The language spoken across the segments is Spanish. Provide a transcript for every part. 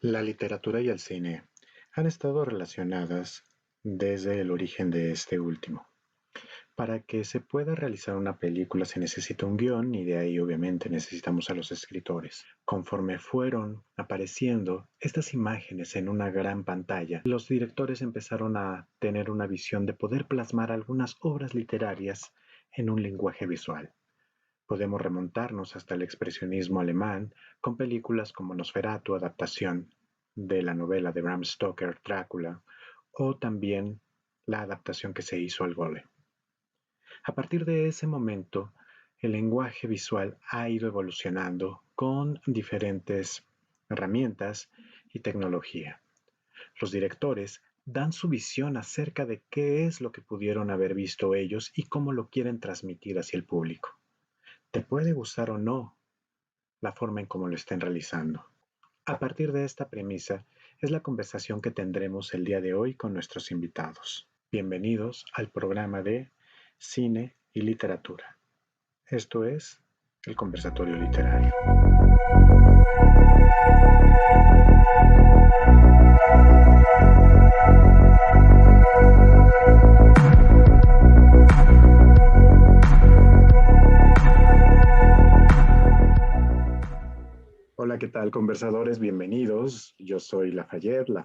La literatura y el cine han estado relacionadas desde el origen de este último. Para que se pueda realizar una película se necesita un guión y de ahí obviamente necesitamos a los escritores. Conforme fueron apareciendo estas imágenes en una gran pantalla, los directores empezaron a tener una visión de poder plasmar algunas obras literarias en un lenguaje visual. Podemos remontarnos hasta el expresionismo alemán con películas como Nosferatu, adaptación de la novela de Bram Stoker, Drácula, o también la adaptación que se hizo al Golem. A partir de ese momento, el lenguaje visual ha ido evolucionando con diferentes herramientas y tecnología. Los directores dan su visión acerca de qué es lo que pudieron haber visto ellos y cómo lo quieren transmitir hacia el público. Te puede gustar o no la forma en cómo lo estén realizando. A partir de esta premisa es la conversación que tendremos el día de hoy con nuestros invitados. Bienvenidos al programa de Cine y Literatura. Esto es el Conversatorio Literario. Hola, ¿qué tal, conversadores? Bienvenidos. Yo soy Lafayette, la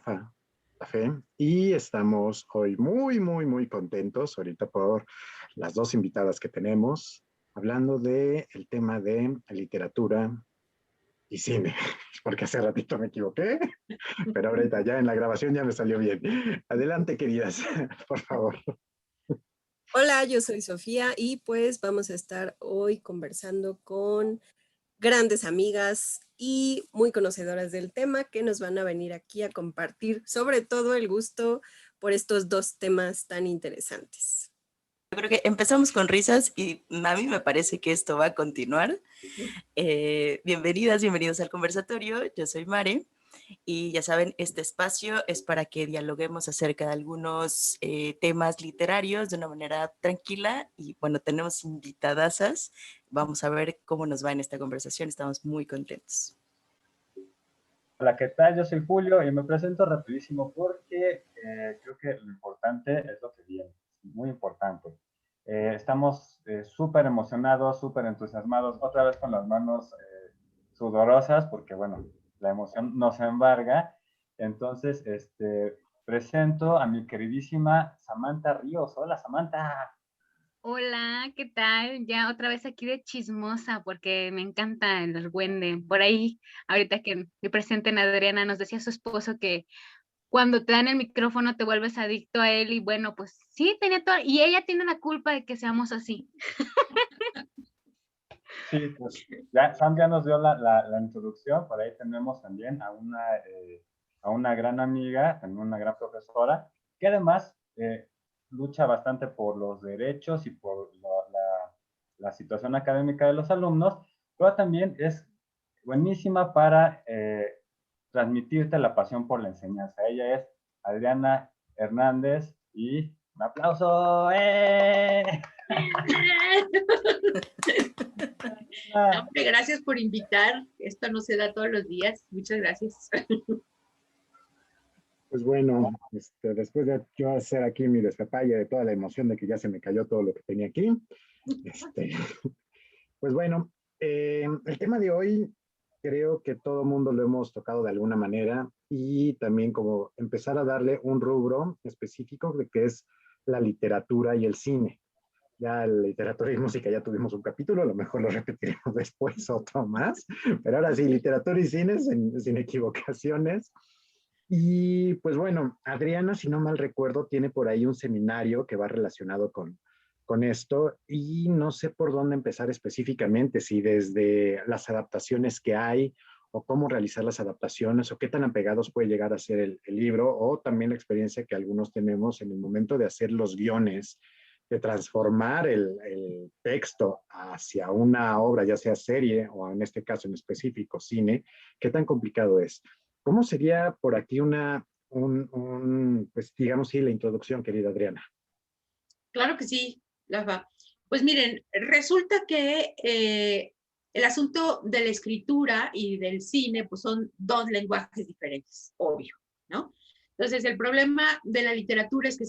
Fe, y estamos hoy muy contentos ahorita por las dos invitadas que tenemos, hablando del tema de literatura y cine, porque hace ratito me equivoqué, pero ahorita ya en la grabación ya me salió bien. Adelante, queridas, por favor. Hola, yo soy Sofía y pues vamos a estar hoy conversando con grandes amigas y muy conocedoras del tema que nos van a venir aquí a compartir sobre todo el gusto por estos dos temas tan interesantes. Yo creo que empezamos con risas y a mí me parece que esto va a continuar. Bienvenidas, bienvenidos al conversatorio. Yo soy Mare y ya saben, este espacio es para que dialoguemos acerca de algunos temas literarios de una manera tranquila y bueno, tenemos invitadasas. Vamos a ver cómo nos va en esta conversación. Estamos muy contentos. Hola, ¿qué tal? Yo soy Julio y me presento rapidísimo porque creo que lo importante es lo que viene, muy importante. Estamos súper emocionados, súper entusiasmados, otra vez con las manos sudorosas porque, bueno, la emoción nos embarga. Entonces, presento a mi queridísima Samantha Ríos. Hola, Samantha. Hola, ¿qué tal? Ya otra vez aquí de chismosa porque me encanta el argüende. Por ahí, ahorita que me presenten a Adriana, nos decía su esposo que cuando te dan el micrófono te vuelves adicto a él y bueno, pues sí, tenía todo, y ella tiene la culpa de que seamos así. Sí, pues ya Sam ya nos dio la introducción, por ahí tenemos también a una gran amiga, también una gran profesora, que además lucha bastante por los derechos y por la situación académica de los alumnos, pero también es buenísima para transmitirte la pasión por la enseñanza. Ella es Adriana Hernández y un aplauso. Hombre, gracias por invitar. Esto no se da todos los días. Muchas gracias. Pues bueno, después de yo hacer aquí mi despapalle de toda la emoción de que ya se me cayó todo lo que tenía aquí, pues bueno, el tema de hoy creo que todo mundo lo hemos tocado de alguna manera y también como empezar a darle un rubro específico de que es la literatura y el cine. Ya la literatura y música ya tuvimos un capítulo, a lo mejor lo repetiremos después otro más, pero ahora sí, literatura y cine sin equivocaciones. Y pues bueno, Adriana, si no mal recuerdo, tiene por ahí un seminario que va relacionado con esto y no sé por dónde empezar específicamente, si desde las adaptaciones que hay o cómo realizar las adaptaciones o qué tan apegados puede llegar a ser el libro o también la experiencia que algunos tenemos en el momento de hacer los guiones, de transformar el texto hacia una obra, ya sea serie o en este caso en específico cine, qué tan complicado es. ¿Cómo sería por aquí pues digamos, sí, la introducción, querida Adriana? Claro que sí, Lafa. Pues miren, resulta que El asunto de la escritura y del cine, pues son dos lenguajes diferentes, obvio, ¿no? Entonces, el problema de la literatura es que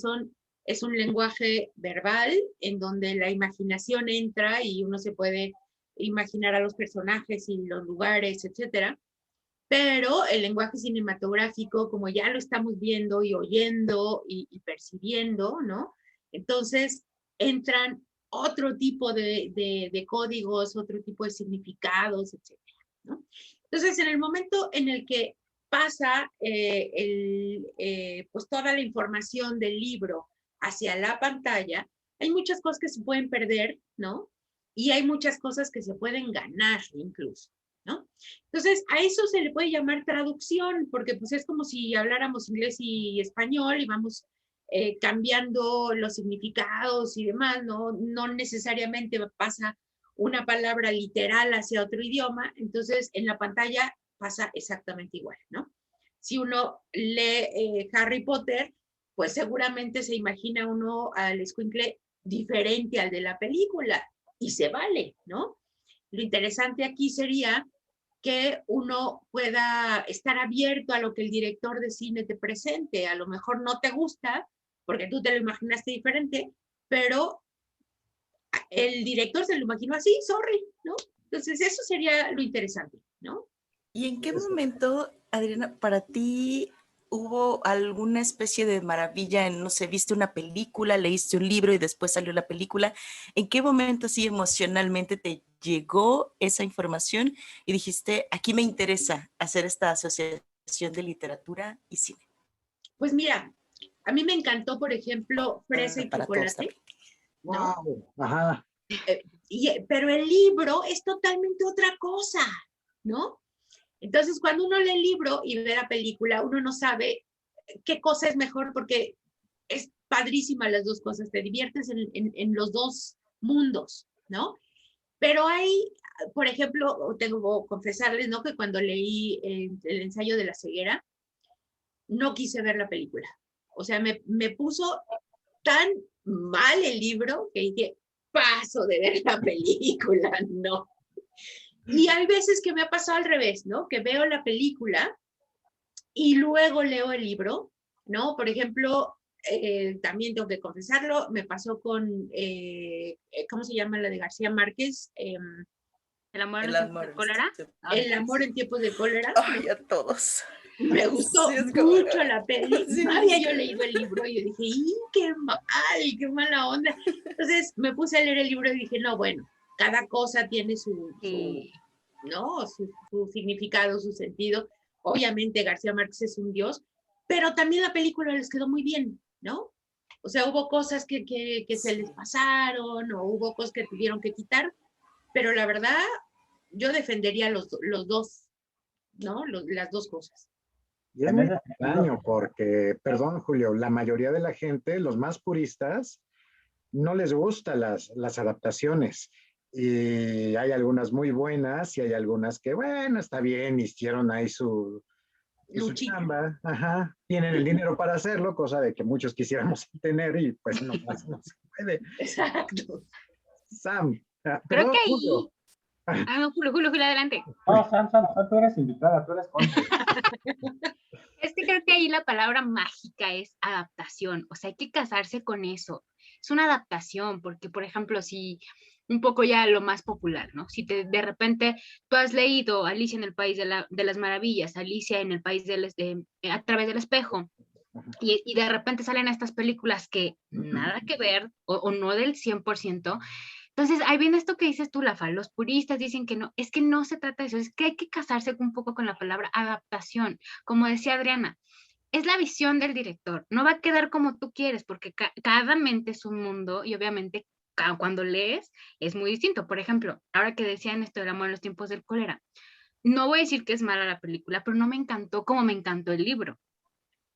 es un lenguaje verbal en donde la imaginación entra y uno se puede imaginar a los personajes y los lugares, etcétera. Pero el lenguaje cinematográfico, como ya lo estamos viendo y oyendo y percibiendo, ¿no? Entonces entran otro tipo de códigos, otro tipo de significados, etcétera, ¿no? Entonces, en el momento en el que pasa pues toda la información del libro hacia la pantalla, hay muchas cosas que se pueden perder, ¿no? Y hay muchas cosas que se pueden ganar incluso, ¿no? Entonces, a eso se le puede llamar traducción, porque pues es como si habláramos inglés y español y vamos cambiando los significados y demás, ¿no? No necesariamente pasa una palabra literal hacia otro idioma, entonces en la pantalla pasa exactamente igual, ¿no? Si uno lee Harry Potter, pues seguramente se imagina uno al escuincle diferente al de la película, y se vale, ¿no? Lo interesante aquí sería que uno pueda estar abierto a lo que el director de cine te presente. A lo mejor no te gusta, porque tú te lo imaginaste diferente, pero el director se lo imaginó así, sorry, ¿no? Entonces eso sería lo interesante, ¿no? ¿Y en qué momento, Adriana, para ti hubo alguna especie de maravilla en, no sé, viste una película, leíste un libro y después salió la película? ¿En qué momento así emocionalmente te llegó esa información y dijiste, aquí me interesa hacer esta asociación de literatura y cine? Pues mira, a mí me encantó, por ejemplo, Fresa y Para todos Chocolate, también. ¿no? Wow. Ajá. Pero el libro es totalmente otra cosa, ¿no? Entonces, cuando uno lee el libro y ve la película, uno no sabe qué cosa es mejor porque es padrísima las dos cosas, te diviertes en los dos mundos, ¿no? Pero hay, por ejemplo, tengo que confesarles, ¿no? Que cuando leí el ensayo de la ceguera, no quise ver la película. O sea, me puso tan mal el libro que dije, paso de ver la película, no. Y hay veces que me ha pasado al revés, ¿no? Que veo la película y luego leo el libro, ¿no? Por ejemplo, también tengo que confesarlo, me pasó con, ¿cómo se llama la de García Márquez? El amor en El los tiempos amor. de cólera. El amor en tiempos de cólera. Ay, a todos. Me gustó Sí, es como- mucho la peli. Sí, No había sí. yo leído el libro y yo dije, ¡y qué mal, qué mala onda! Entonces me puse a leer el libro y dije, no, bueno, cada cosa tiene ¿no? Su significado, su sentido. Obviamente García Márquez es un dios, pero también la película les quedó muy bien, ¿no? O sea, hubo cosas que se les pasaron o hubo cosas que tuvieron que quitar, pero la verdad, yo defendería los dos, ¿no? Las dos cosas. Y es En muy ese extraño porque, perdón, Julio, la mayoría de la gente, los más puristas, no les gustan las adaptaciones. Y hay algunas muy buenas y hay algunas que, bueno, está bien, hicieron ahí su Luchita. chamba, ajá, tienen el dinero para hacerlo, cosa de que muchos quisiéramos tener y pues no, no se puede. Exacto. Sam, Creo perdón, que Julio. ahí. Ah, no, Julio, adelante. No, Sam, tú eres invitada, tú eres conte. Es que creo que ahí la palabra mágica es adaptación, o sea, hay que casarse con eso. Es una adaptación, porque, por ejemplo, si un poco ya lo más popular, ¿no? Si de repente tú has leído Alicia en el País de las Maravillas, Alicia en el País a través del espejo, y de repente salen estas películas que nada que ver, o no del 100%. Entonces, ahí viene esto que dices tú, Lafa, los puristas dicen que no, es que no se trata de eso, es que hay que casarse un poco con la palabra adaptación. Como decía Adriana, es la visión del director, no va a quedar como tú quieres, porque cada mente es un mundo y obviamente cuando lees es muy distinto. Por ejemplo, ahora que decían esto del amor en los tiempos del cólera, no voy a decir que es mala la película, pero no me encantó como me encantó el libro.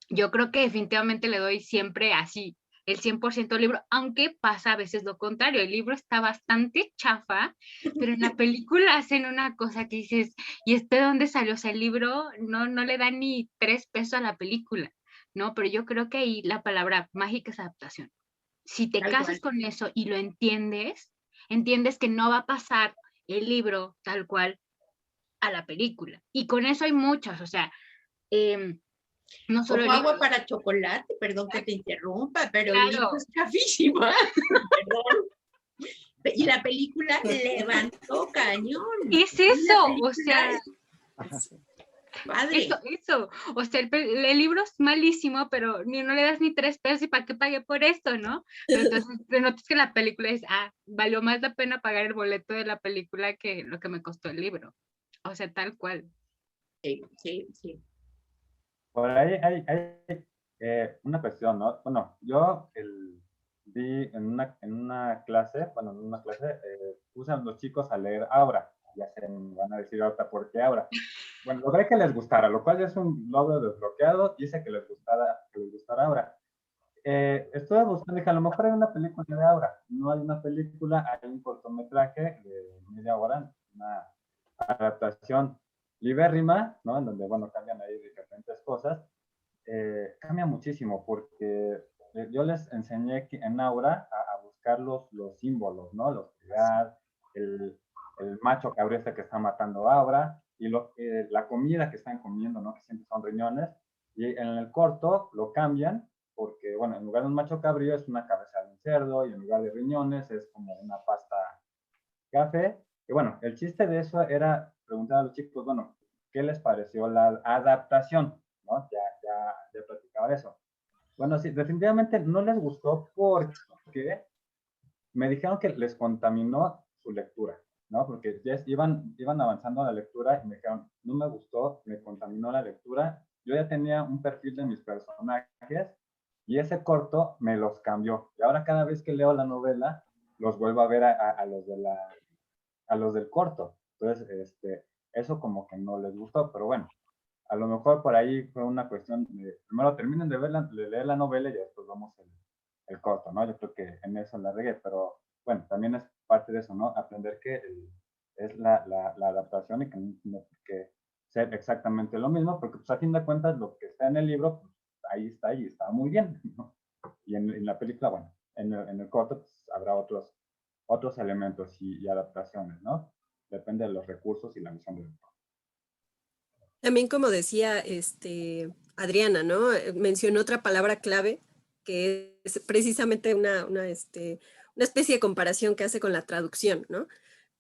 Yo creo que definitivamente le doy siempre así el 100% al libro, aunque pasa a veces lo contrario. El libro está bastante chafa, pero en la película hacen una cosa que dices, ¿y de dónde salió? O sea, el libro no le da ni 3 pesos a la película, ¿no? Pero yo creo que ahí la palabra mágica es adaptación. Si te Tal casas cual. con eso y lo entiendes que no va a pasar el libro tal cual a la película. Y con eso hay muchas, o sea, no solo Como el agua libro. para chocolate, perdón que te interrumpa, pero el libro Claro. es chafísima. Perdón. Y la película levantó cañón. Es Y la eso, película o sea, es padre. eso, o sea, el libro es malísimo, pero no le das ni 3 pesos y para qué pagué por esto, ¿no? Pero entonces te notas que la película es, valió más la pena pagar el boleto de la película que lo que me costó el libro, o sea, tal cual. Sí, sí, sí. Por ahí hay una cuestión, ¿no? Bueno, yo vi en una clase, puse a los chicos a leer Aura. Ya se me van a decir ahorita por qué Aura. Bueno, logré que les gustara, lo cual ya es un logro desbloqueado. Hice que les gustara Aura. Estuve buscando, dije, a lo mejor hay una película de Aura. No hay una película, hay un cortometraje de media hora, una adaptación libérrima, ¿no? En donde, bueno, cambian ahí diferentes cosas. Cambia muchísimo porque yo les enseñé que en Aura a buscar los símbolos, ¿no? La oscuridad, el macho cabrista que está matando a Aura y la comida que están comiendo, ¿no? Que siempre son riñones. Y en el corto lo cambian porque, bueno, en lugar de un macho cabrío es una cabeza de un cerdo y en lugar de riñones es como una pasta café. Y bueno, el chiste de eso era preguntar a los chicos, bueno, ¿qué les pareció la adaptación? ¿No? Ya platicaba eso. Bueno, sí, definitivamente no les gustó porque me dijeron que les contaminó su lectura, ¿no? Porque ya iban avanzando la lectura y me dijeron, no me gustó, me contaminó la lectura. Yo ya tenía un perfil de mis personajes y ese corto me los cambió. Y ahora cada vez que leo la novela, los vuelvo a ver a los del corto. Entonces, eso como que no les gustó, pero bueno, a lo mejor por ahí fue una cuestión de, primero terminen de leer la novela y después vamos el corto, ¿no? Yo creo que en eso la regué, pero bueno, también es parte de eso, ¿no? Aprender que es la adaptación y que no tiene que ser exactamente lo mismo, porque pues a fin de cuentas lo que está en el libro, pues ahí está y está muy bien, ¿no? Y en la película, bueno, en el corto pues, habrá otros elementos y adaptaciones, ¿no? Depende de los recursos y la misión del autor. También como decía Adriana, ¿no? Mencionó otra palabra clave que es precisamente una especie de comparación que hace con la traducción, ¿no?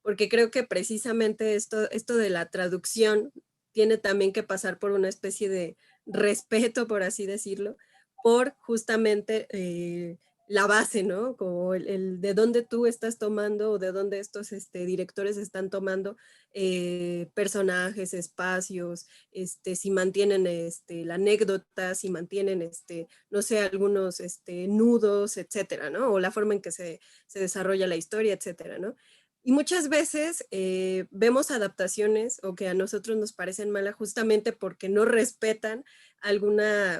Porque creo que precisamente esto de la traducción tiene también que pasar por una especie de respeto, por así decirlo, por justamente la base, ¿no? Como el de dónde tú estás tomando o de dónde estos directores están tomando personajes, espacios, si mantienen la anécdota, si mantienen, no sé, algunos nudos, etcétera, ¿no? O la forma en que se desarrolla la historia, etcétera, ¿no? Y muchas veces vemos adaptaciones o que a nosotros nos parecen malas justamente porque no respetan alguna,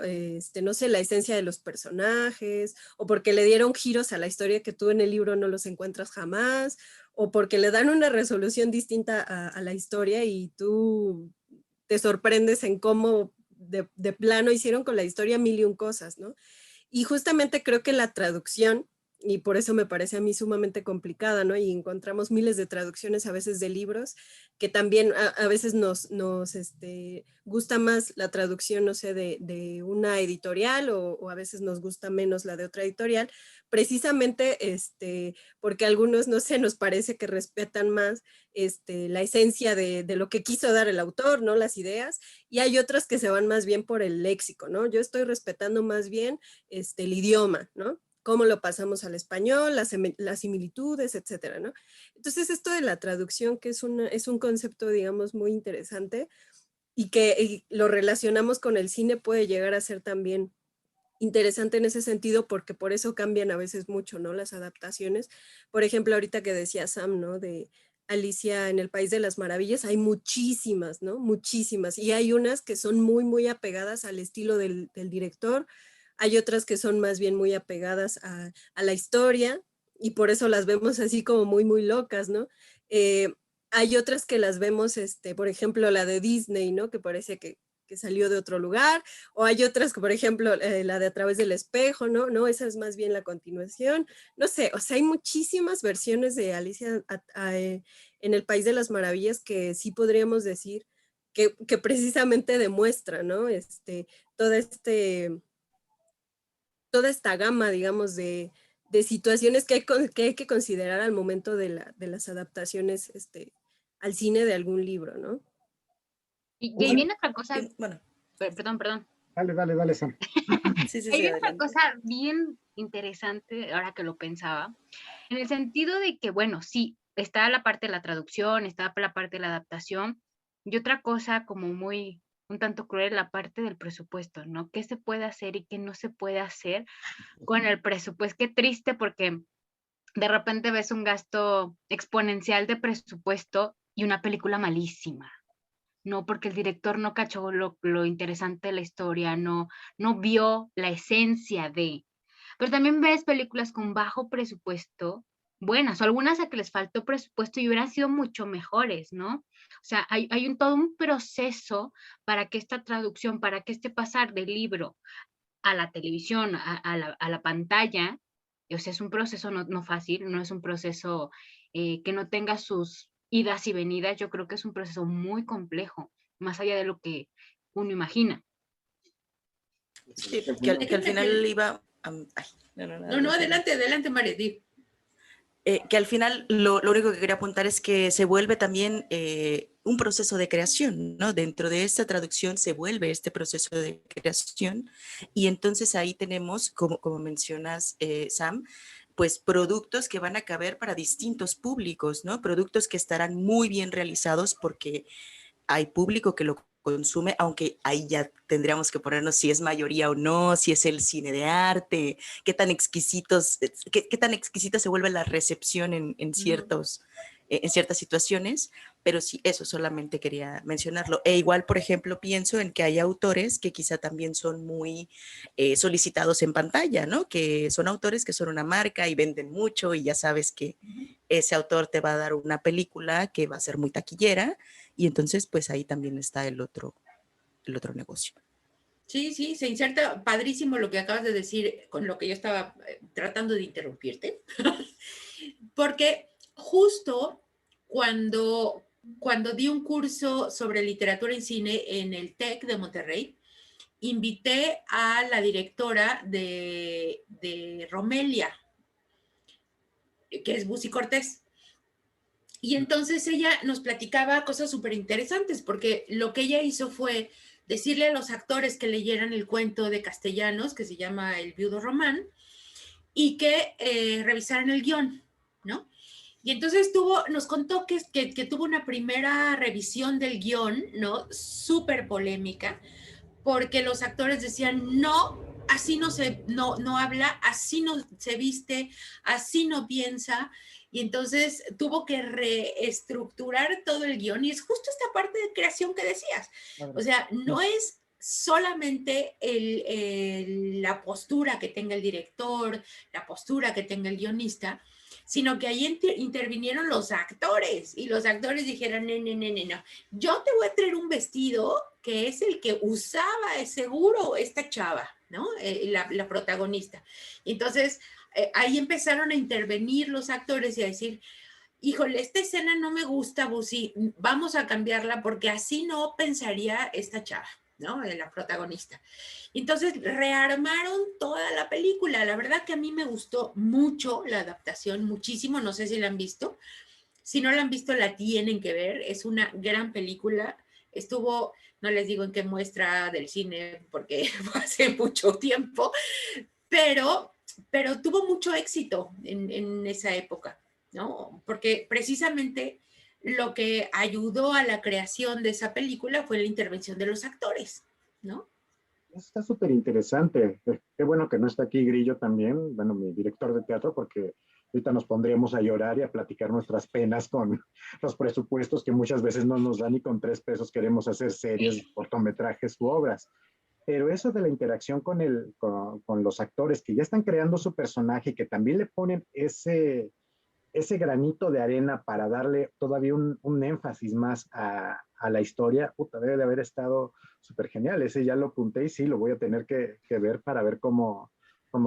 no sé, la esencia de los personajes, o porque le dieron giros a la historia que tú en el libro no los encuentras jamás, o porque le dan una resolución distinta a la historia y tú te sorprendes en cómo de plano hicieron con la historia mil y un cosas, ¿no? Y justamente creo que la traducción, y por eso me parece a mí sumamente complicada, ¿no? Y encontramos miles de traducciones a veces de libros, que también a veces nos gusta más la traducción, no sé, de una editorial o a veces nos gusta menos la de otra editorial, precisamente porque a algunos, no sé, nos parece que respetan más la esencia de lo que quiso dar el autor, ¿no? Las ideas, y hay otras que se van más bien por el léxico, ¿no? Yo estoy respetando más bien el idioma, ¿no? Cómo lo pasamos al español, las similitudes, etcétera, ¿no? Entonces, esto de la traducción, que es un concepto, digamos, muy interesante y que lo relacionamos con el cine, puede llegar a ser también interesante en ese sentido, porque por eso cambian a veces mucho, ¿no? Las adaptaciones. Por ejemplo, ahorita que decía Sam, ¿no? De Alicia en el País de las Maravillas, hay muchísimas, ¿no? Muchísimas. Y hay unas que son muy, muy apegadas al estilo del director. Hay otras que son más bien muy apegadas a la historia y por eso las vemos así como muy, muy locas, ¿no? Hay otras que las vemos, por ejemplo, la de Disney, ¿no? Que parece que salió de otro lugar, o hay otras, por ejemplo, la de A través del espejo, ¿no? No, esa es más bien la continuación. No sé, o sea, hay muchísimas versiones de Alicia en El País de las Maravillas, que sí podríamos decir que precisamente demuestra, ¿no? Toda, toda esta gama, digamos, de situaciones que hay que considerar al momento de las adaptaciones al cine de algún libro, ¿no? Y ahí viene otra cosa, Bueno, perdón. Dale, Sam. sí, Hay otra adelante. cosa bien interesante, ahora que lo pensaba, en el sentido de que, bueno, sí, está la parte de la traducción, está la parte de la adaptación, y otra cosa como muy, un tanto cruel, la parte del presupuesto, ¿no? ¿Qué se puede hacer y qué no se puede hacer con el presupuesto? Qué triste, porque de repente ves un gasto exponencial de presupuesto y una película malísima. No, porque el director no cachó lo interesante de la historia, no vio la esencia de. Pero también ves películas con bajo presupuesto, buenas, o algunas a que les faltó presupuesto y hubieran sido mucho mejores, ¿no? O sea, hay todo un proceso para que esta traducción, para que este pasar del libro a la televisión, a la pantalla, o sea, es un proceso no fácil, no es un proceso que no tenga sus idas y venidas, yo creo que es un proceso muy complejo, más allá de lo que uno imagina. Sí, que al final iba... ay, No, adelante, María. Que al final lo único que quería apuntar es que se vuelve también un proceso de creación, ¿no? Dentro de esta traducción se vuelve este proceso de creación y entonces ahí tenemos, como mencionas, Sam, pues productos que van a caber para distintos públicos, ¿no? Productos que estarán muy bien realizados porque hay público que lo consume, aunque ahí ya tendríamos que ponernos si es mayoría o no, si es el cine de arte, qué tan exquisitos, qué tan exquisita se vuelve la recepción en ciertas situaciones, pero sí, eso solamente quería mencionarlo. E igual, por ejemplo, pienso en que hay autores que quizá también son muy solicitados en pantalla, ¿no? Que son autores que son una marca y venden mucho y ya sabes que ese autor te va a dar una película que va a ser muy taquillera y entonces pues ahí también está el otro negocio. Sí, se inserta padrísimo lo que acabas de decir con lo que yo estaba tratando de interrumpirte, porque justo cuando di un curso sobre literatura en cine en el TEC de Monterrey, invité a la directora de Romelia, que es Busi Cortés. Y entonces ella nos platicaba cosas súper interesantes, porque lo que ella hizo fue decirle a los actores que leyeran el cuento de Castellanos, que se llama El Viudo Román, y que revisaran el guión, ¿no? Y entonces nos contó que tuvo una primera revisión del guión, ¿no? Súper polémica, porque los actores decían, no, así no habla, así no se viste, así no piensa, y entonces tuvo que reestructurar todo el guión, y es justo esta parte de creación que decías. O sea, no es solamente la postura que tenga el director, la postura que tenga el guionista, sino que ahí intervinieron los actores, y los actores dijeron, no, yo te voy a traer un vestido que es el que usaba seguro esta chava, ¿no? La protagonista. Entonces, ahí empezaron a intervenir los actores y a decir, híjole, esta escena no me gusta, Busi, vamos a cambiarla porque así no pensaría esta chava, ¿no? La protagonista. Entonces rearmaron toda la película. La verdad que a mí me gustó mucho la adaptación, muchísimo, no sé si la han visto. Si no la han visto, la tienen que ver. Es una gran película. Estuvo, no les digo en qué muestra del cine porque fue hace mucho tiempo, pero tuvo mucho éxito en esa época, ¿no? Porque precisamente lo que ayudó a la creación de esa película fue la intervención de los actores, ¿no? Está súper interesante. Qué bueno que no está aquí Grillo también, bueno, mi director de teatro, porque ahorita nos pondríamos a llorar y a platicar nuestras penas con los presupuestos que muchas veces no nos dan y con 3 pesos queremos hacer series, cortometrajes u obras. Pero eso de la interacción con los actores que ya están creando su personaje y que también le ponen ese granito de arena para darle todavía un énfasis más a la historia, puta, debe de haber estado súper genial. Ese ya lo apunté y sí, lo voy a tener que ver para ver cómo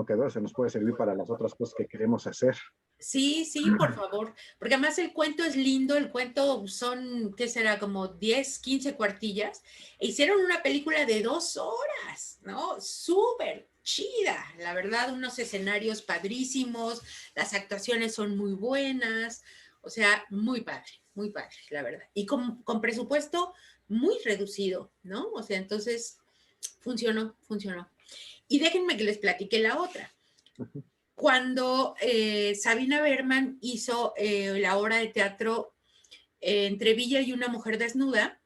quedó. Se nos puede servir para las otras cosas que queremos hacer. Sí, sí, por favor, porque además el cuento es lindo, el cuento son, ¿qué será? Como 10, 15 cuartillas, e hicieron una película de 2 horas, ¿no? Súper chida, la verdad, unos escenarios padrísimos, las actuaciones son muy buenas, o sea, muy padre, la verdad. Y con presupuesto muy reducido, ¿no? O sea, entonces funcionó, funcionó. Y déjenme que les platique la otra. Cuando Sabina Berman hizo la obra de teatro Entre Villa y una mujer desnuda,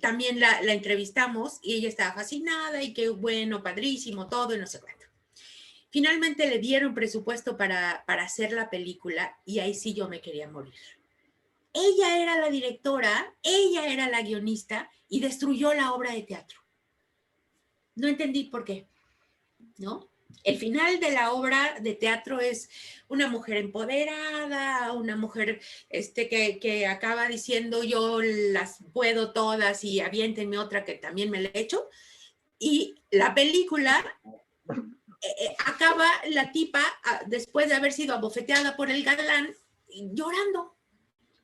también la entrevistamos y ella estaba fascinada y qué bueno, padrísimo, todo y no sé cuánto. Finalmente le dieron presupuesto para hacer la película y ahí sí yo me quería morir. Ella era la directora, ella era la guionista y destruyó la obra de teatro. No entendí por qué, ¿no? El final de la obra de teatro es una mujer empoderada, una mujer que acaba diciendo yo las puedo todas y aviéntenme otra que también me la echo. Y la película acaba la tipa, después de haber sido abofeteada por el galán, llorando.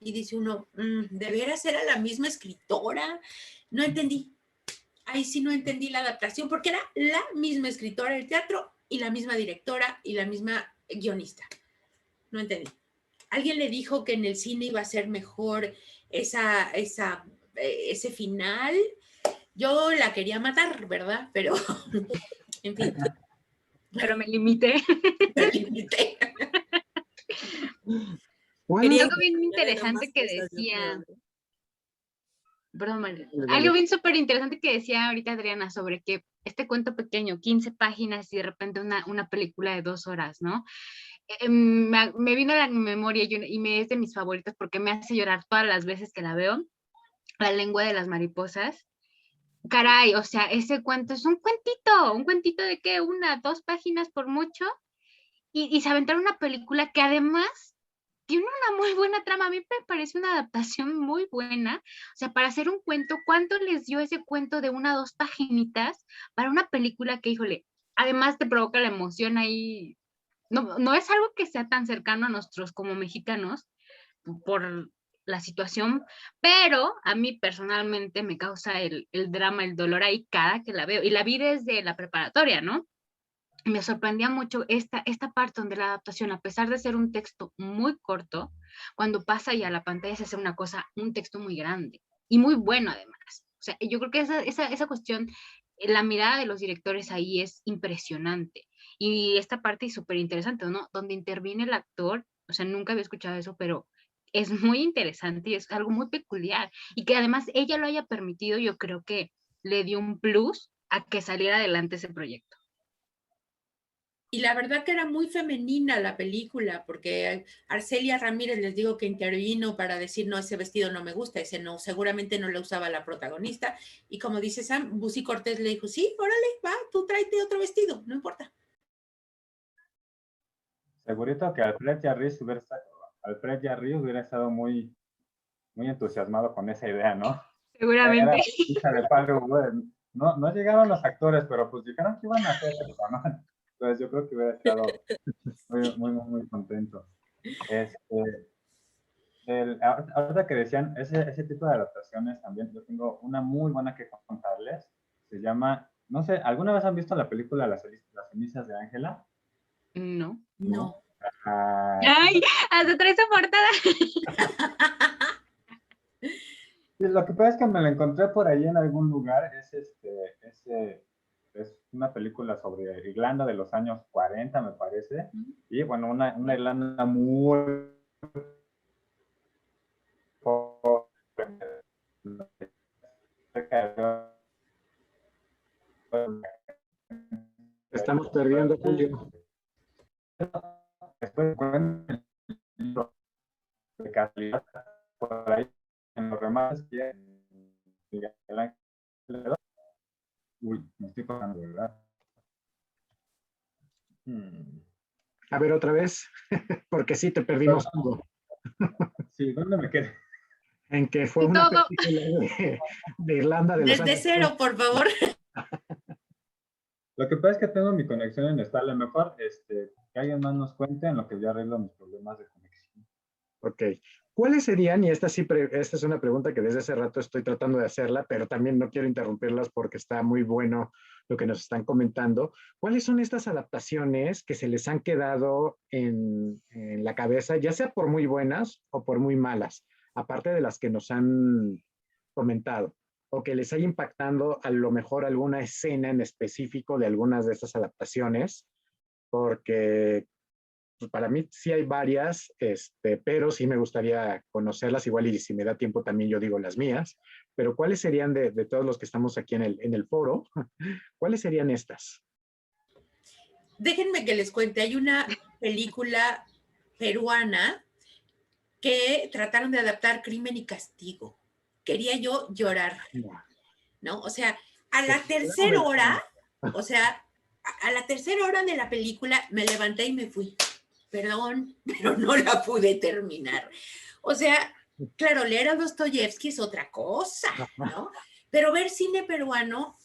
Y dice uno, ¿de veras era la misma escritora? No entendí. Ahí sí no entendí la adaptación, porque era la misma escritora del teatro y la misma directora y la misma guionista. No entendí. Alguien le dijo que en el cine iba a ser mejor ese final. Yo la quería matar, ¿verdad? Pero, en fin. Pero me limité. Me limité. Bueno, Algo bien interesante que decía, perdón, María, dale. algo bien súper interesante que decía ahorita Adriana sobre que este cuento pequeño, 15 páginas y de repente una película de 2 horas, ¿no? Me vino a la memoria y me es de mis favoritos porque me hace llorar todas las veces que la veo, La lengua de las mariposas. Caray, o sea, ese cuento es un cuentito de que 1, 2 páginas por mucho, y se aventaron una película que además tiene una muy buena trama. A mí me parece una adaptación muy buena. O sea, para hacer un cuento, ¿cuánto les dio ese cuento de 1 o 2 paginitas para una película que, híjole, además te provoca la emoción ahí? No es algo que sea tan cercano a nosotros como mexicanos por la situación, pero a mí personalmente me causa el drama, el dolor ahí cada que la veo. Y la vi desde la preparatoria, ¿no? Me sorprendía mucho esta parte donde la adaptación, a pesar de ser un texto muy corto, cuando pasa ya a la pantalla se hace un texto muy grande y muy bueno además. O sea, yo creo que esa cuestión, la mirada de los directores ahí es impresionante. Y esta parte es súper interesante, ¿no? Donde interviene el actor, o sea, nunca había escuchado eso, pero es muy interesante y es algo muy peculiar. Y que además ella lo haya permitido, yo creo que le dio un plus a que saliera adelante ese proyecto. Y la verdad que era muy femenina la película, porque Arcelia Ramírez les digo que intervino para decir, no, ese vestido no me gusta, ese no, seguramente no lo usaba la protagonista. Y como dice Sam, Busi Cortés le dijo, sí, órale, va, tú tráete otro vestido, no importa. Segurito que Alfred Jarry hubiera estado muy, muy entusiasmado con esa idea, ¿no? Seguramente. Era hija de padre, no llegaron los actores, pero pues dijeron que iban a hacer eso, ¿no? Entonces yo creo que hubiera estado muy contento. Ahorita que decían ese tipo de adaptaciones también, yo tengo una muy buena que contarles. Se llama, no sé, ¿alguna vez han visto la película Las cenizas de Ángela? No. No. Ay, hasta trae su portada. Lo que pasa es que me la encontré por ahí en algún lugar. Es una película sobre Irlanda de los años 40, me parece. Y bueno, una Irlanda muy Estamos perdiendo, Julio. Después de calidad por ahí en los remates que uy, me estoy pasando, ¿verdad? A ver, otra vez, porque sí te perdimos todo. Sí, ¿dónde me quedé? En que fue una película de Irlanda de los Desde años cero, por favor. Lo que pasa es que tengo mi conexión inestable. Mejor Que alguien más nos cuente en lo que yo arreglo mis problemas de conexión. Ok. ¿Cuáles serían, y esta esta es una pregunta que desde hace rato estoy tratando de hacerla, pero también no quiero interrumpirlas porque está muy bueno lo que nos están comentando? ¿Cuáles son estas adaptaciones que se les han quedado en la cabeza, ya sea por muy buenas o por muy malas, aparte de las que nos han comentado, o que les haya impactando a lo mejor alguna escena en específico de algunas de estas adaptaciones? Porque pues para mí sí hay varias, pero sí me gustaría conocerlas igual y si me da tiempo también yo digo las mías, pero ¿cuáles serían de todos los que estamos aquí en el foro? ¿Cuáles serían estas? Déjenme que les cuente, hay una película peruana que trataron de adaptar Crimen y Castigo. Quería yo llorar, ¿no? O sea, a la tercera hora, o sea, a la tercera hora de la película me levanté y me fui. Perdón, pero no la pude terminar. O sea, claro, leer a Dostoyevsky es otra cosa, ¿no? Pero ver cine peruano,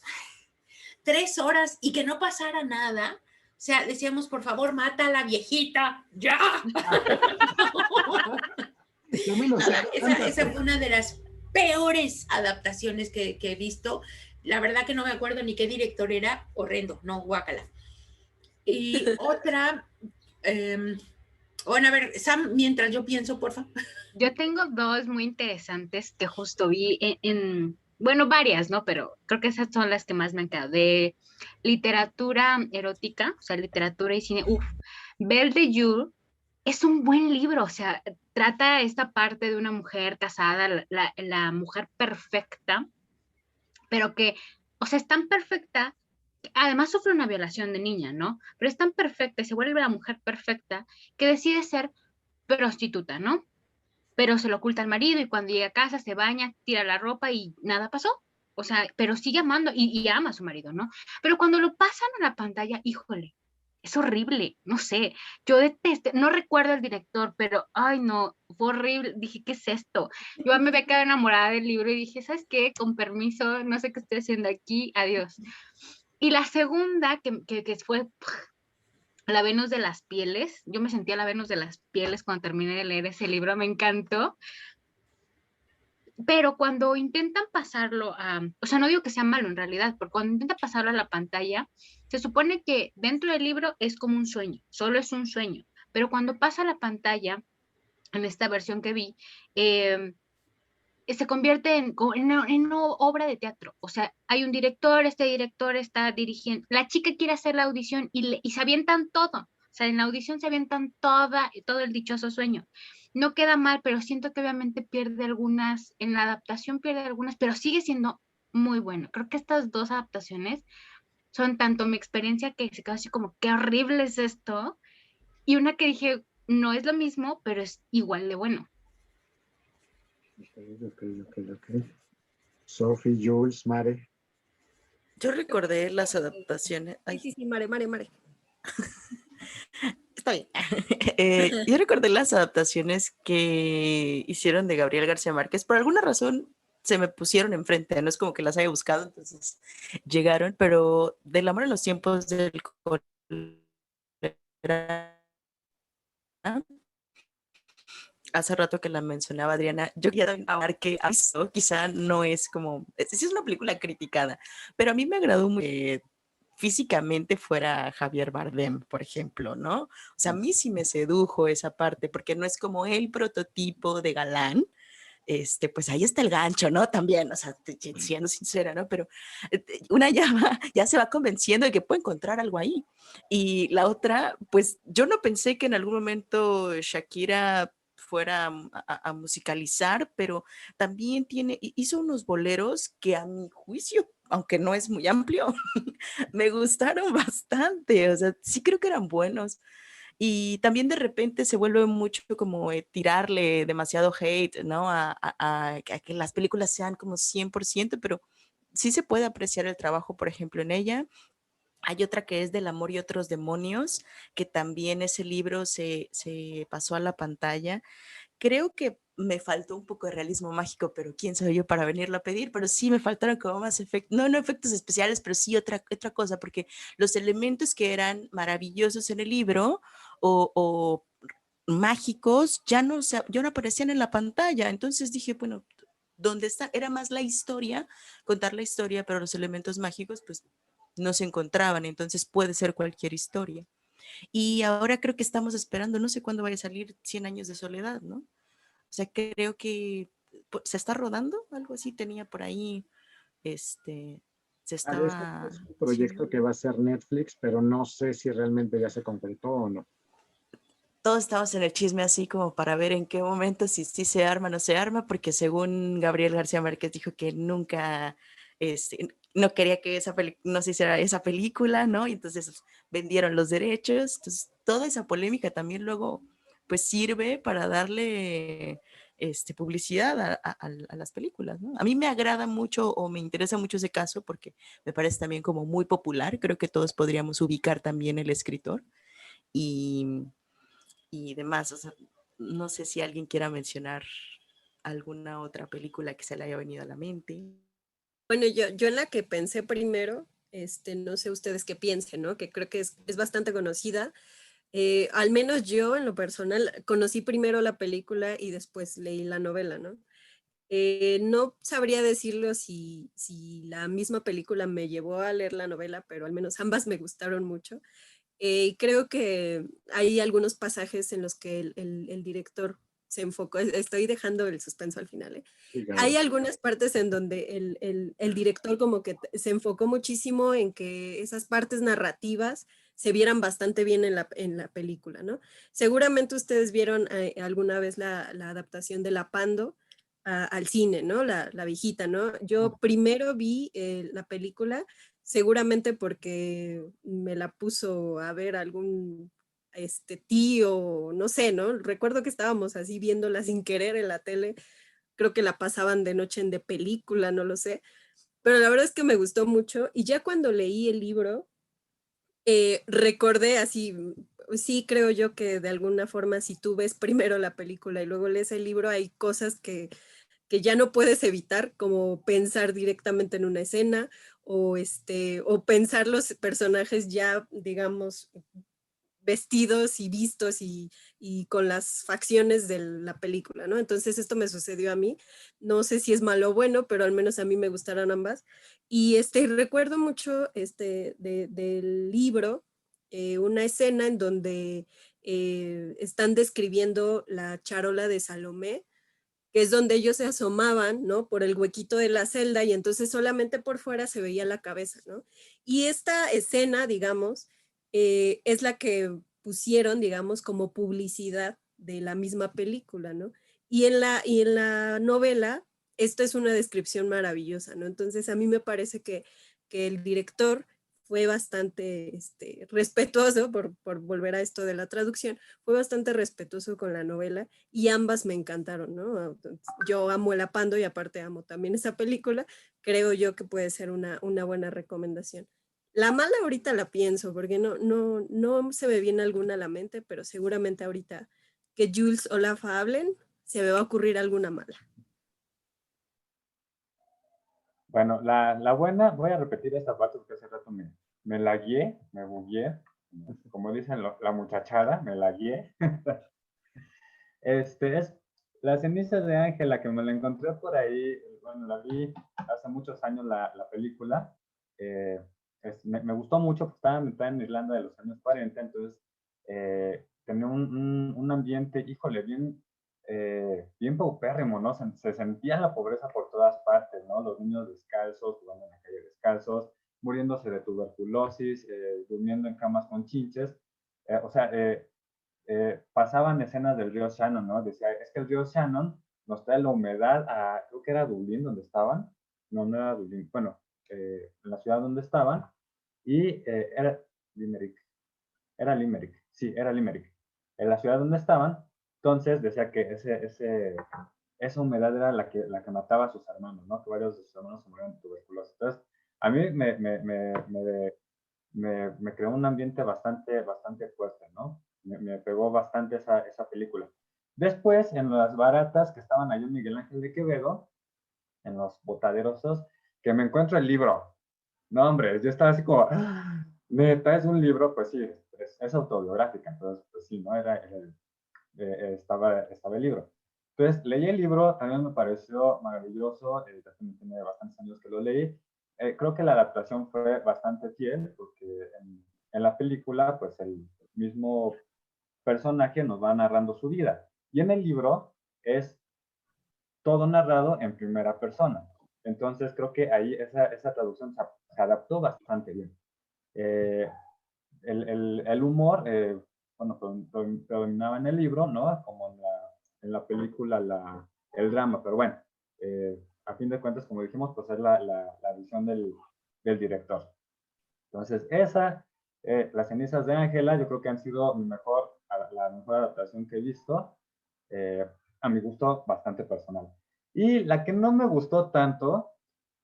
3 horas y que no pasara nada. O sea, decíamos, por favor, mata a la viejita, ya. Nada, esa fue una de las peores adaptaciones que he visto. La verdad que no me acuerdo ni qué director era, horrendo, no, guácala. Y otra, bueno, a ver, Sam, mientras yo pienso, por favor. Yo tengo dos muy interesantes que justo vi bueno, varias, ¿no? Pero creo que esas son las que más me han quedado. De literatura erótica, o sea, literatura y cine. Uf, Belle de Jour es un buen libro, o sea, trata esta parte de una mujer casada, la mujer perfecta, pero que, o sea, es tan perfecta, además sufre una violación de niña, ¿no? Pero es tan perfecta y se vuelve la mujer perfecta que decide ser prostituta, ¿no? Pero se lo oculta al marido y cuando llega a casa se baña, tira la ropa y nada pasó. O sea, pero sigue amando y ama a su marido, ¿no? Pero cuando lo pasan a la pantalla, híjole, es horrible, no sé, yo detesté, no recuerdo el director, pero, ay no, fue horrible, dije, ¿qué es esto? Yo me había quedado enamorada del libro y dije, ¿sabes qué? Con permiso, no sé qué estoy haciendo aquí, adiós. Y la segunda, que fue La Venus de las Pieles, yo me sentía la Venus de las Pieles cuando terminé de leer ese libro, me encantó, pero cuando intentan pasarlo o sea, no digo que sea malo en realidad, porque cuando intentan pasarlo a la pantalla, se supone que dentro del libro es como un sueño, solo es un sueño, pero cuando pasa a la pantalla, en esta versión que vi, se convierte en una obra de teatro. O sea, hay un director, este director está dirigiendo, la chica quiere hacer la audición y se avientan todo. O sea, en la audición se avientan todo el dichoso sueño. No queda mal, pero siento que obviamente pierde algunas, en la adaptación pierde algunas, pero sigue siendo muy bueno. Creo que estas dos adaptaciones son tanto mi experiencia que se quedó así como, qué horrible es esto, y una que dije, no es lo mismo, pero es igual de bueno. Ok. Sophie, Jules, Mare. Yo recordé las adaptaciones. Sí, Mare. Está bien. Yo recordé las adaptaciones que hicieron de Gabriel García Márquez. Por alguna razón se me pusieron enfrente, no es como que las haya buscado, entonces llegaron, pero Del amor en los tiempos del cólera, hace rato que la mencionaba Adriana, yo quería hablar que quizá no es como, sí es una película criticada, pero a mí me agradó mucho que físicamente fuera Javier Bardem, por ejemplo, ¿no? O sea, a mí sí me sedujo esa parte, porque no es como el prototipo de galán, pues ahí está el gancho, ¿no? También, o sea, siendo sincera, ¿no? Pero una ya se va convenciendo de que puede encontrar algo ahí. Y la otra, pues yo no pensé que en algún momento Shakira fuera a musicalizar, pero también hizo unos boleros que a mi juicio, aunque no es muy amplio, me gustaron bastante, o sea, sí creo que eran buenos. Y también de repente se vuelve mucho como tirarle demasiado hate, ¿no? A que las películas sean como 100%, pero sí se puede apreciar el trabajo, por ejemplo, en ella. Hay otra que es Del amor y otros demonios, que también ese libro se pasó a la pantalla. Creo que me faltó un poco de realismo mágico, pero quién soy yo para venirlo a pedir, pero sí me faltaron como más efectos, no efectos especiales, pero sí otra cosa, porque los elementos que eran maravillosos en el libro, o mágicos ya no aparecían en la pantalla. Entonces dije, bueno, ¿dónde está? Era más la historia, contar la historia, pero los elementos mágicos pues no se encontraban. Entonces puede ser cualquier historia. Y ahora creo que estamos esperando, no sé cuándo vaya a salir 100 años de soledad, ¿no? O sea, creo que se está rodando, algo así tenía por ahí, se Parece que estaba es un haciendo. proyecto que va a ser Netflix, pero no sé si realmente ya se concretó o no. Todos estamos en el chisme así como para ver en qué momento, si se arma o no se arma, porque según Gabriel García Márquez dijo que nunca, no quería que no se hiciera esa película, ¿no? Y entonces vendieron los derechos. Entonces, toda esa polémica también luego, pues sirve para darle publicidad a las películas, ¿no? A mí me agrada mucho o me interesa mucho ese caso porque me parece también como muy popular. Creo que todos podríamos ubicar también el escritor y demás. O sea, no sé si alguien quiera mencionar alguna otra película que se le haya venido a la mente. Bueno, yo en la que pensé primero, no sé ustedes qué piensen, ¿no? Que creo que es bastante conocida. Al menos yo, en lo personal, conocí primero la película y después leí la novela, ¿no? No sabría decirlo si la misma película me llevó a leer la novela, pero al menos ambas me gustaron mucho. Y creo que hay algunos pasajes en los que el director se enfocó, estoy dejando el suspenso al final, ¿eh? Sí, claro. Hay algunas partes en donde el director como que se enfocó muchísimo en que esas partes narrativas se vieran bastante bien en la película, ¿no? Seguramente ustedes vieron alguna vez la adaptación de La Pando al cine, ¿no? La viejita, ¿no? Yo primero vi la película seguramente porque me la puso a ver algún tío, no sé, ¿no? Recuerdo que estábamos así viéndola sin querer en la tele, creo que la pasaban de noche en de película, no lo sé, pero la verdad es que me gustó mucho y ya cuando leí el libro, recordé así, sí creo yo que de alguna forma si tú ves primero la película y luego lees el libro, hay cosas que ya no puedes evitar, como pensar directamente en una escena o pensar los personajes ya, digamos, vestidos y vistos y con las facciones de la película, ¿no? Entonces esto me sucedió a mí. No sé si es malo o bueno, pero al menos a mí me gustaron ambas. Y recuerdo mucho del libro una escena en donde están describiendo la charola de Salomé, que es donde ellos se asomaban, ¿no? Por el huequito de la celda y entonces solamente por fuera se veía la cabeza, ¿no? Y esta escena, digamos, es la que pusieron, digamos, como publicidad de la misma película, ¿no? Y en la novela, esto es una descripción maravillosa, ¿no? Entonces a mí me parece que el director fue bastante respetuoso, por volver a esto de la traducción, fue bastante respetuoso con la novela y ambas me encantaron, ¿no? Yo amo El Apando y aparte amo también esa película, creo yo que puede ser una buena recomendación. La mala ahorita la pienso, porque no se me viene alguna a la mente, pero seguramente ahorita que Jules o Olaf hablen, se me va a ocurrir alguna mala. Bueno, la buena, voy a repetir esta parte porque hace rato me la guié, me bugueé, como dicen la muchachada, me la guié. Es La ceniza de Ángela, que me la encontré por ahí, bueno, la vi hace muchos años la película. Me gustó mucho porque estaba ambientada en Irlanda de los años 40, entonces tenía un ambiente, híjole, bien paupérrimo, ¿no? Se sentía la pobreza por todas partes, ¿no? Los niños descalzos, jugando en la calle descalzos, muriéndose de tuberculosis, durmiendo en camas con chinches. O sea, pasaban escenas del río Shannon, ¿no? Decía, es que el río Shannon nos trae la humedad a, creo que era Dublín donde estaban, no era Dublín, bueno, en la ciudad donde estaban, y era Limerick, sí, era Limerick, en la ciudad donde estaban, entonces decía que esa humedad era la que mataba a sus hermanos, ¿no? Que varios de sus hermanos se murieron de tuberculosis. Entonces, a mí me creó un ambiente bastante fuerte, ¿no? Me pegó bastante esa película. Después, en las baratas que estaban ahí en Miguel Ángel de Quevedo, en los botaderosos, que me encuentro el libro. No, hombre, yo estaba así como, neta, es un libro, pues sí, es autobiográfica, entonces, pues sí, ¿no? Estaba el libro. Entonces, leí el libro, también me pareció maravilloso, también tiene bastantes años que lo leí. Creo que la adaptación fue bastante fiel, porque en la película, pues el mismo personaje nos va narrando su vida. Y en el libro es todo narrado en primera persona. Entonces, creo que ahí esa traducción se adaptó bastante bien. El humor, bueno, predominaba en el libro, ¿no? Como en la película el drama, pero bueno, a fin de cuentas, como dijimos, pues es la visión del director. Entonces, Las cenizas de Ángela, yo creo que han sido la mejor adaptación que he visto, a mi gusto bastante personal. Y la que no me gustó tanto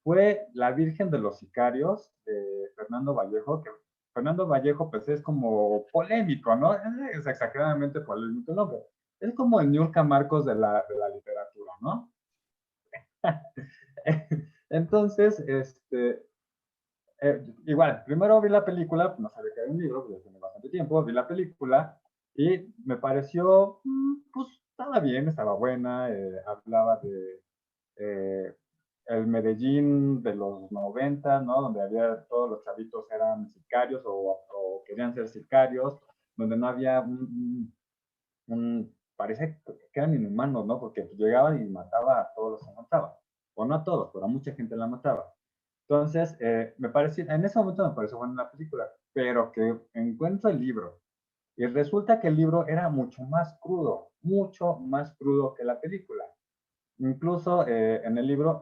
fue La Virgen de los Sicarios, de Fernando Vallejo, que Fernando Vallejo pues es como polémico, ¿no? Es exageradamente polémico el nombre. Es como el Niurka Marcos de la literatura, ¿no? Entonces, igual, primero vi la película, no sabía que era un libro, porque tiene bastante tiempo, vi la película y me pareció, pues estaba bien, estaba buena, hablaba de el Medellín de los 90, ¿no? Donde todos los chavitos eran sicarios o querían ser sicarios, donde no había parece que eran inhumanos, ¿no? Porque llegaban y mataba a todos los que mataba. O no a todos, pero a mucha gente la mataba. Entonces, en ese momento me pareció buena la película, pero que encuentro el libro y resulta que el libro era mucho más crudo que la película. Incluso en el libro,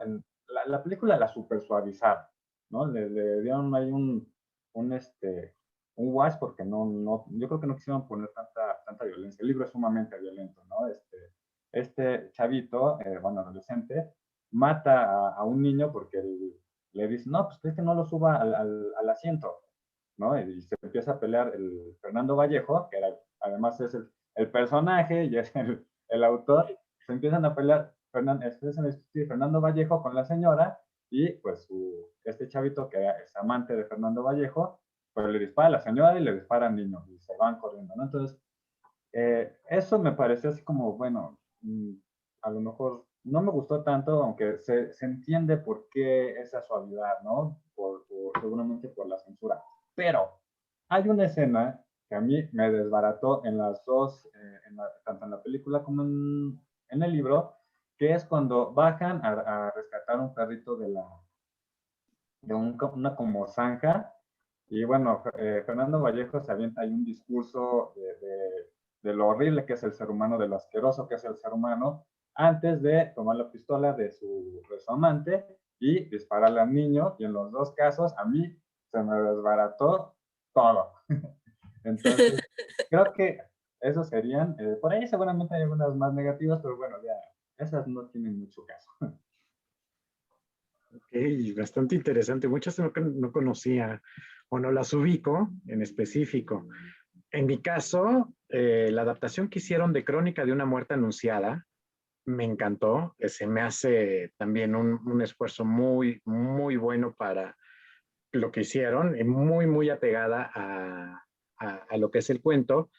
la película la super suavizaron, ¿no? Le dieron ahí un wash porque yo creo que no quisieron poner tanta violencia. El libro es sumamente violento, ¿no? Este chavito, bueno, adolescente, mata a un niño porque le dice, no, pues es que no lo suba al asiento, ¿no? Y se empieza a pelear el Fernando Vallejo, que además es el personaje y es el autor, se empiezan a pelear Fernando Vallejo con la señora y pues este chavito que es amante de Fernando Vallejo, pues le dispara a la señora y le dispara al niño y se van corriendo, ¿no? Entonces, eso me pareció así como, bueno, a lo mejor no me gustó tanto, aunque se entiende por qué esa suavidad, ¿no? Seguramente por la censura. Pero hay una escena que a mí me desbarató en las dos, tanto en la película como en el libro, que es cuando bajan a rescatar un perrito de una como zanja. Y bueno, Fernando Vallejo se avienta ahí un discurso de lo horrible que es el ser humano, de lo asqueroso que es el ser humano, antes de tomar la pistola de su amante y dispararle al niño. Y en los dos casos, a mí se me desbarató todo. Entonces, creo que esos serían, por ahí seguramente hay algunas más negativas, pero bueno, ya, esas no tienen mucho caso. Ok, bastante interesante. Muchas no conocía o no las ubico en específico. En mi caso, la adaptación que hicieron de Crónica de una muerte anunciada me encantó. Se me hace también un esfuerzo muy, muy bueno para lo que hicieron, muy, muy apegada a lo que es el cuento.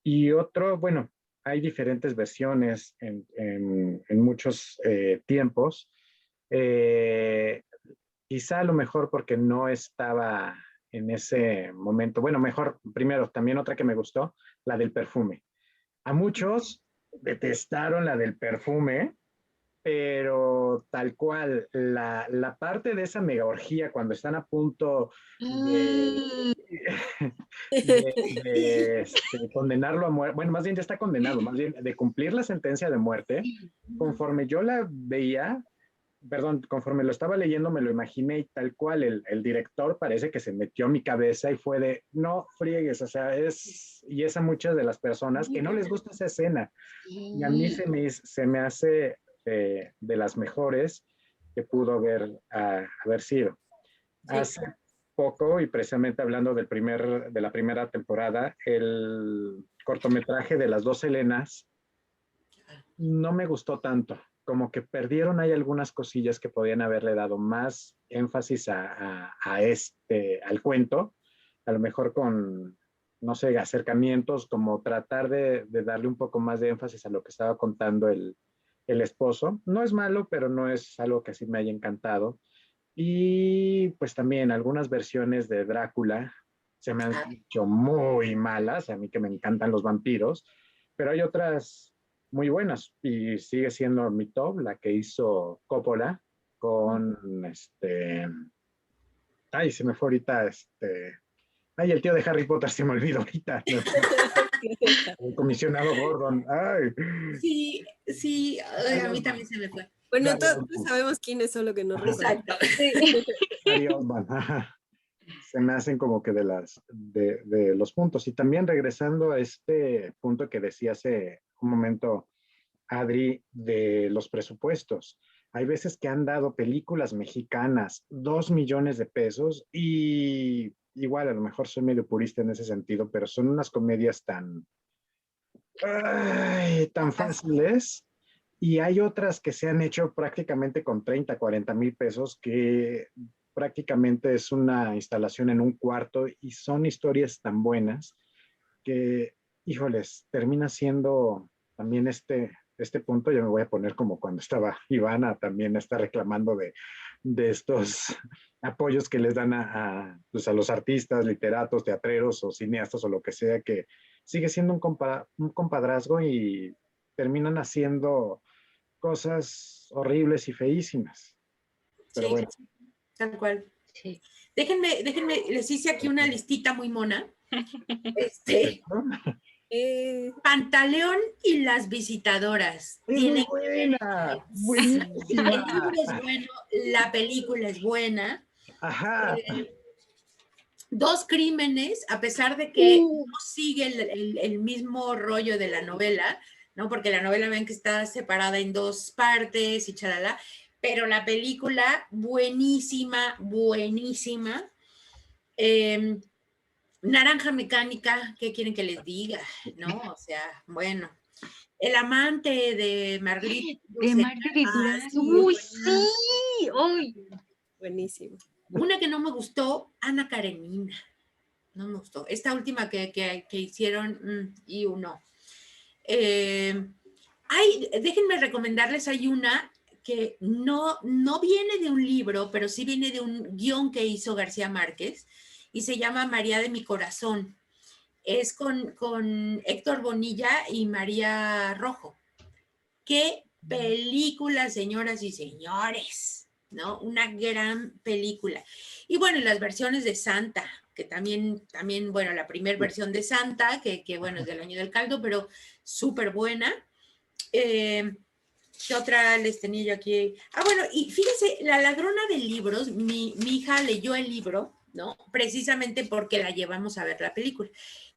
Y otro, bueno, hay diferentes versiones en muchos tiempos. Eh, Quizá a lo mejor porque no estaba en ese momento. Bueno, mejor, primero, también otra que me gustó, la del perfume. A muchos detestaron la del perfume, pero tal cual, la parte de esa mega orgía cuando están a punto de, condenarlo a muerte, bueno, más bien ya está condenado, más bien de cumplir la sentencia de muerte, conforme yo la veía, perdón, conforme lo estaba leyendo me lo imaginé y tal cual el director parece que se metió a mi cabeza y fue de, no friegues, o sea, y es a muchas de las personas que no les gusta esa escena. Y a mí se me hace de las mejores que pudo haber sido. Sí. Hace poco, y precisamente hablando de la primera temporada, el cortometraje de las dos Helenas no me gustó tanto. Como que perdieron ahí algunas cosillas que podían haberle dado más énfasis al cuento, a lo mejor con no sé, acercamientos, como tratar de darle un poco más de énfasis a lo que estaba contando el esposo. No es malo, pero no es algo que sí me haya encantado. Y pues también algunas versiones de Drácula se me han Ah, hecho muy malas, a mí que me encantan los vampiros, pero hay otras muy buenas y sigue siendo mi top, la que hizo Coppola con ay, se me fue ahorita ay, el tío de Harry Potter se me olvidó ahorita, el comisionado Gordon, ay, sí, sí, ay, Gary a mí Oldman, también se me fue. Bueno, Gary todos Oldman, sabemos quiénes son, lo que no ajá, recordamos. Exacto. Sí. Gary Oldman, ajá. Se me hacen como que de los puntos. Y también regresando a este punto que decía hace un momento Adri de los presupuestos. Hay veces que han dado películas mexicanas 2 millones de pesos y igual a lo mejor soy medio purista en ese sentido, pero son unas comedias tan fáciles y hay otras que se han hecho prácticamente con 30, 40 mil pesos que prácticamente es una instalación en un cuarto y son historias tan buenas que, híjoles, termina siendo también este punto, yo me voy a poner como cuando estaba Ivana, también está reclamando de estos apoyos que les dan pues a los artistas, literatos, teatreros o cineastas o lo que sea, que sigue siendo un compadrazgo y terminan haciendo cosas horribles y feísimas. Pero Sí, bueno, tal cual. Sí. Déjenme, les hice aquí una listita muy mona. Este, Pantaleón y las visitadoras. es muy Tienen que ver. buena, Sí. El buenísima. libro es bueno, la película es buena. Ajá. Dos crímenes, a pesar de que no sigue el mismo rollo de la novela, ¿no? Porque la novela ven que está separada en dos partes y chalala, pero la película, buenísima, buenísima. Eh, Naranja Mecánica, ¿qué quieren que les diga? ¿No? O sea, bueno. El amante de Marguerite De Duras. Marguerite Ah, Duras. sí, Uy, buenísimo. sí. Uy. Buenísimo. Una que no me gustó, Ana Karenina. No me gustó. Esta última que hicieron, y uno. Déjenme recomendarles, hay una que no viene de un libro, pero sí viene de un guión que hizo García Márquez y se llama María de mi corazón. Es con Héctor Bonilla y María Rojo. Qué película, señoras y señores, ¿no? Una gran película. Y bueno, las versiones de Santa, que también bueno, la primera versión de Santa, que bueno, es del año del caldo, pero súper buena. ¿Qué otra les tenía yo aquí? Ah, bueno, y fíjense, La ladrona de libros, mi hija leyó el libro, ¿no? Precisamente porque la llevamos a ver la película.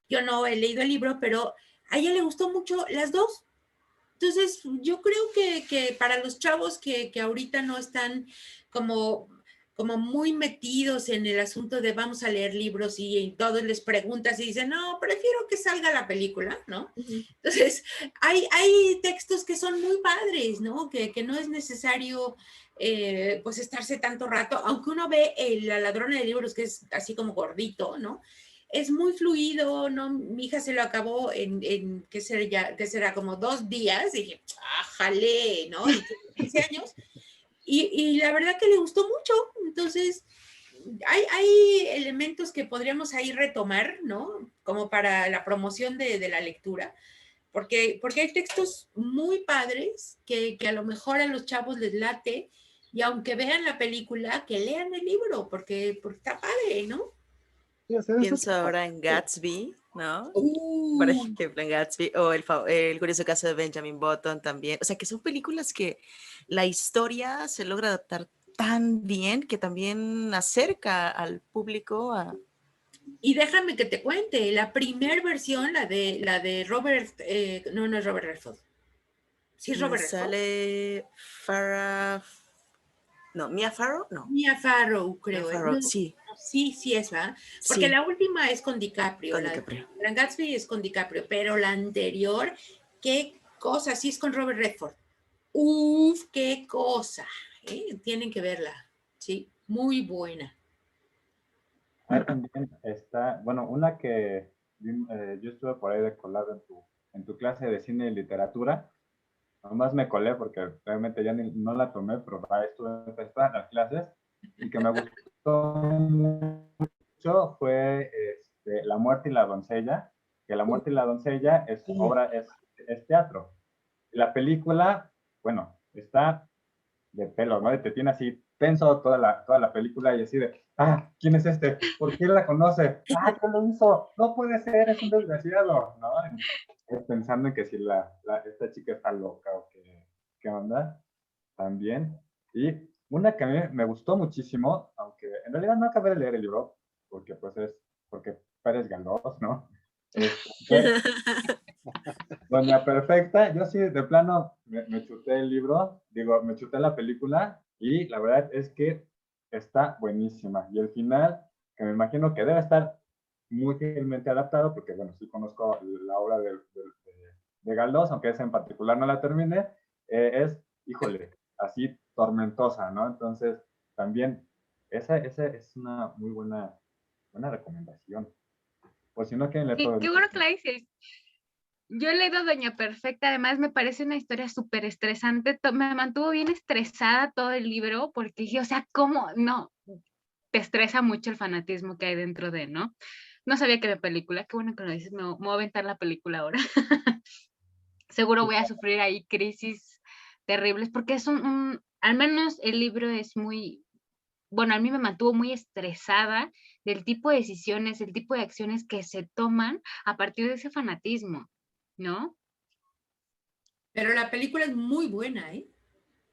Yo no he leído el libro, pero a ella le gustó mucho las dos. Entonces, yo creo que para los chavos que ahorita no están como, como muy metidos en el asunto de vamos a leer libros y todos les preguntas y dicen, no, prefiero que salga la película, ¿no? Entonces, hay textos que son muy padres, ¿no? Que no es necesario pues estarse tanto rato, aunque uno ve La ladrona de libros, que es así como gordito, ¿no? Es muy fluido, ¿no? Mi hija se lo acabó en ¿qué será? Como 2 días, y dije, ¡ájale! ¿no? Y tiene 15 años, y la verdad que le gustó mucho, entonces hay elementos que podríamos ahí retomar, ¿no? Como para la promoción de la lectura, porque hay textos muy padres que a lo mejor a los chavos les late, y aunque vean la película, que lean el libro, porque está padre, ¿no? Sí, o sea, eso Pienso ahora en Gatsby, ¿no? Por Uh, ejemplo, en Gatsby, o el curioso caso de Benjamin Button también. O sea, que son películas que la historia se logra adaptar tan bien que también acerca al público a... Y déjame que te cuente, la primer versión, la de Robert, no es Robert Redford. ¿Sí es Me Robert Redford? sale Farah... No, Mia Farrow, no. Mia Farrow, Mia creo. Farrow, No, sí, sí es, ¿verdad? Porque sí, la última es con DiCaprio, con la de DiCaprio. Gran Gatsby es con DiCaprio, pero la anterior, qué cosa, sí es con Robert Redford. Uf, qué cosa. Tienen que verla, sí, muy buena. También está, bueno, una que yo estuve por ahí de colado en tu clase de cine y literatura. Nomás me colé porque realmente ya no la tomé, pero ahí estuve en las clases. Y que me gustó mucho fue La muerte y la doncella, que La muerte y la doncella es es teatro. La película, bueno, está de pelo, ¿no? Te tiene así tenso toda la película y así de, ¿quién es este? ¿Por qué la conoce? ¿Qué lo hizo? No puede ser, es un desgraciado, ¿no? Pensando en que si esta chica está loca o qué onda, también. Y una que a mí me gustó muchísimo, aunque en realidad no acabé de leer el libro, porque Pérez Galdós, ¿no? Fue Doña Perfecta. Yo sí, de plano, me chuté el libro, digo, me chuté la película, y la verdad es que está buenísima. Y el final, que me imagino que debe estar muy fielmente adaptado, porque bueno, sí conozco la obra de Galdós, aunque esa en particular no la terminé, híjole, así tormentosa, ¿no? Entonces, también, esa es una muy buena recomendación. Por si no quieren leer todo el Qué libro. bueno que la dices. Yo he leído Doña Perfecta, además me parece una historia súper estresante, me mantuvo bien estresada todo el libro, porque dije, o sea, ¿cómo? No, te estresa mucho el fanatismo que hay dentro de, ¿no? No sabía que era película, qué bueno que lo dices, me voy a aventar la película ahora. Seguro voy a sufrir ahí crisis terribles, porque es al menos el libro es muy, bueno, a mí me mantuvo muy estresada del tipo de decisiones, el tipo de acciones que se toman a partir de ese fanatismo, ¿no? Pero la película es muy buena, ¿eh?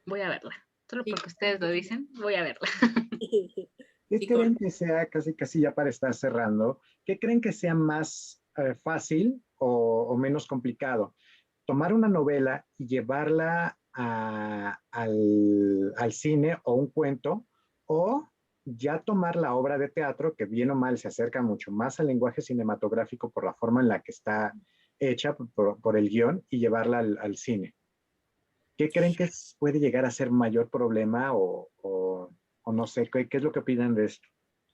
Voy a verla. Solo Sí. porque ustedes lo dicen, voy a verla. ¿Qué Sí, creen que sea, casi ya para estar cerrando, qué creen que sea más fácil o menos complicado? Tomar una novela y llevarla al cine o un cuento, o ya tomar la obra de teatro, que bien o mal se acerca mucho más al lenguaje cinematográfico por la forma en la que está hecha, por el guión, y llevarla al cine. ¿Qué creen que puede llegar a ser mayor problema o no sé, qué es lo que opinan de esto?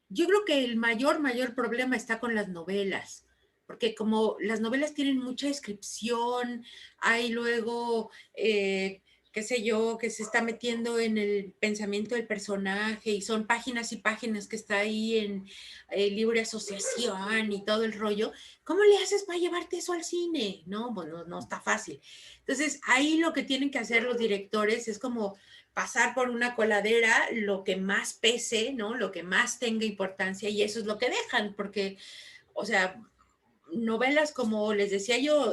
Yo creo que el mayor problema está con las novelas, porque como las novelas tienen mucha descripción, hay luego, qué sé yo, que se está metiendo en el pensamiento del personaje y son páginas y páginas que está ahí en libre asociación y todo el rollo. ¿Cómo le haces para llevarte eso al cine? No, bueno, no está fácil. Entonces, ahí lo que tienen que hacer los directores es como pasar por una coladera lo que más pese, ¿no? Lo que más tenga importancia, y eso es lo que dejan, porque, o sea, novelas como les decía yo,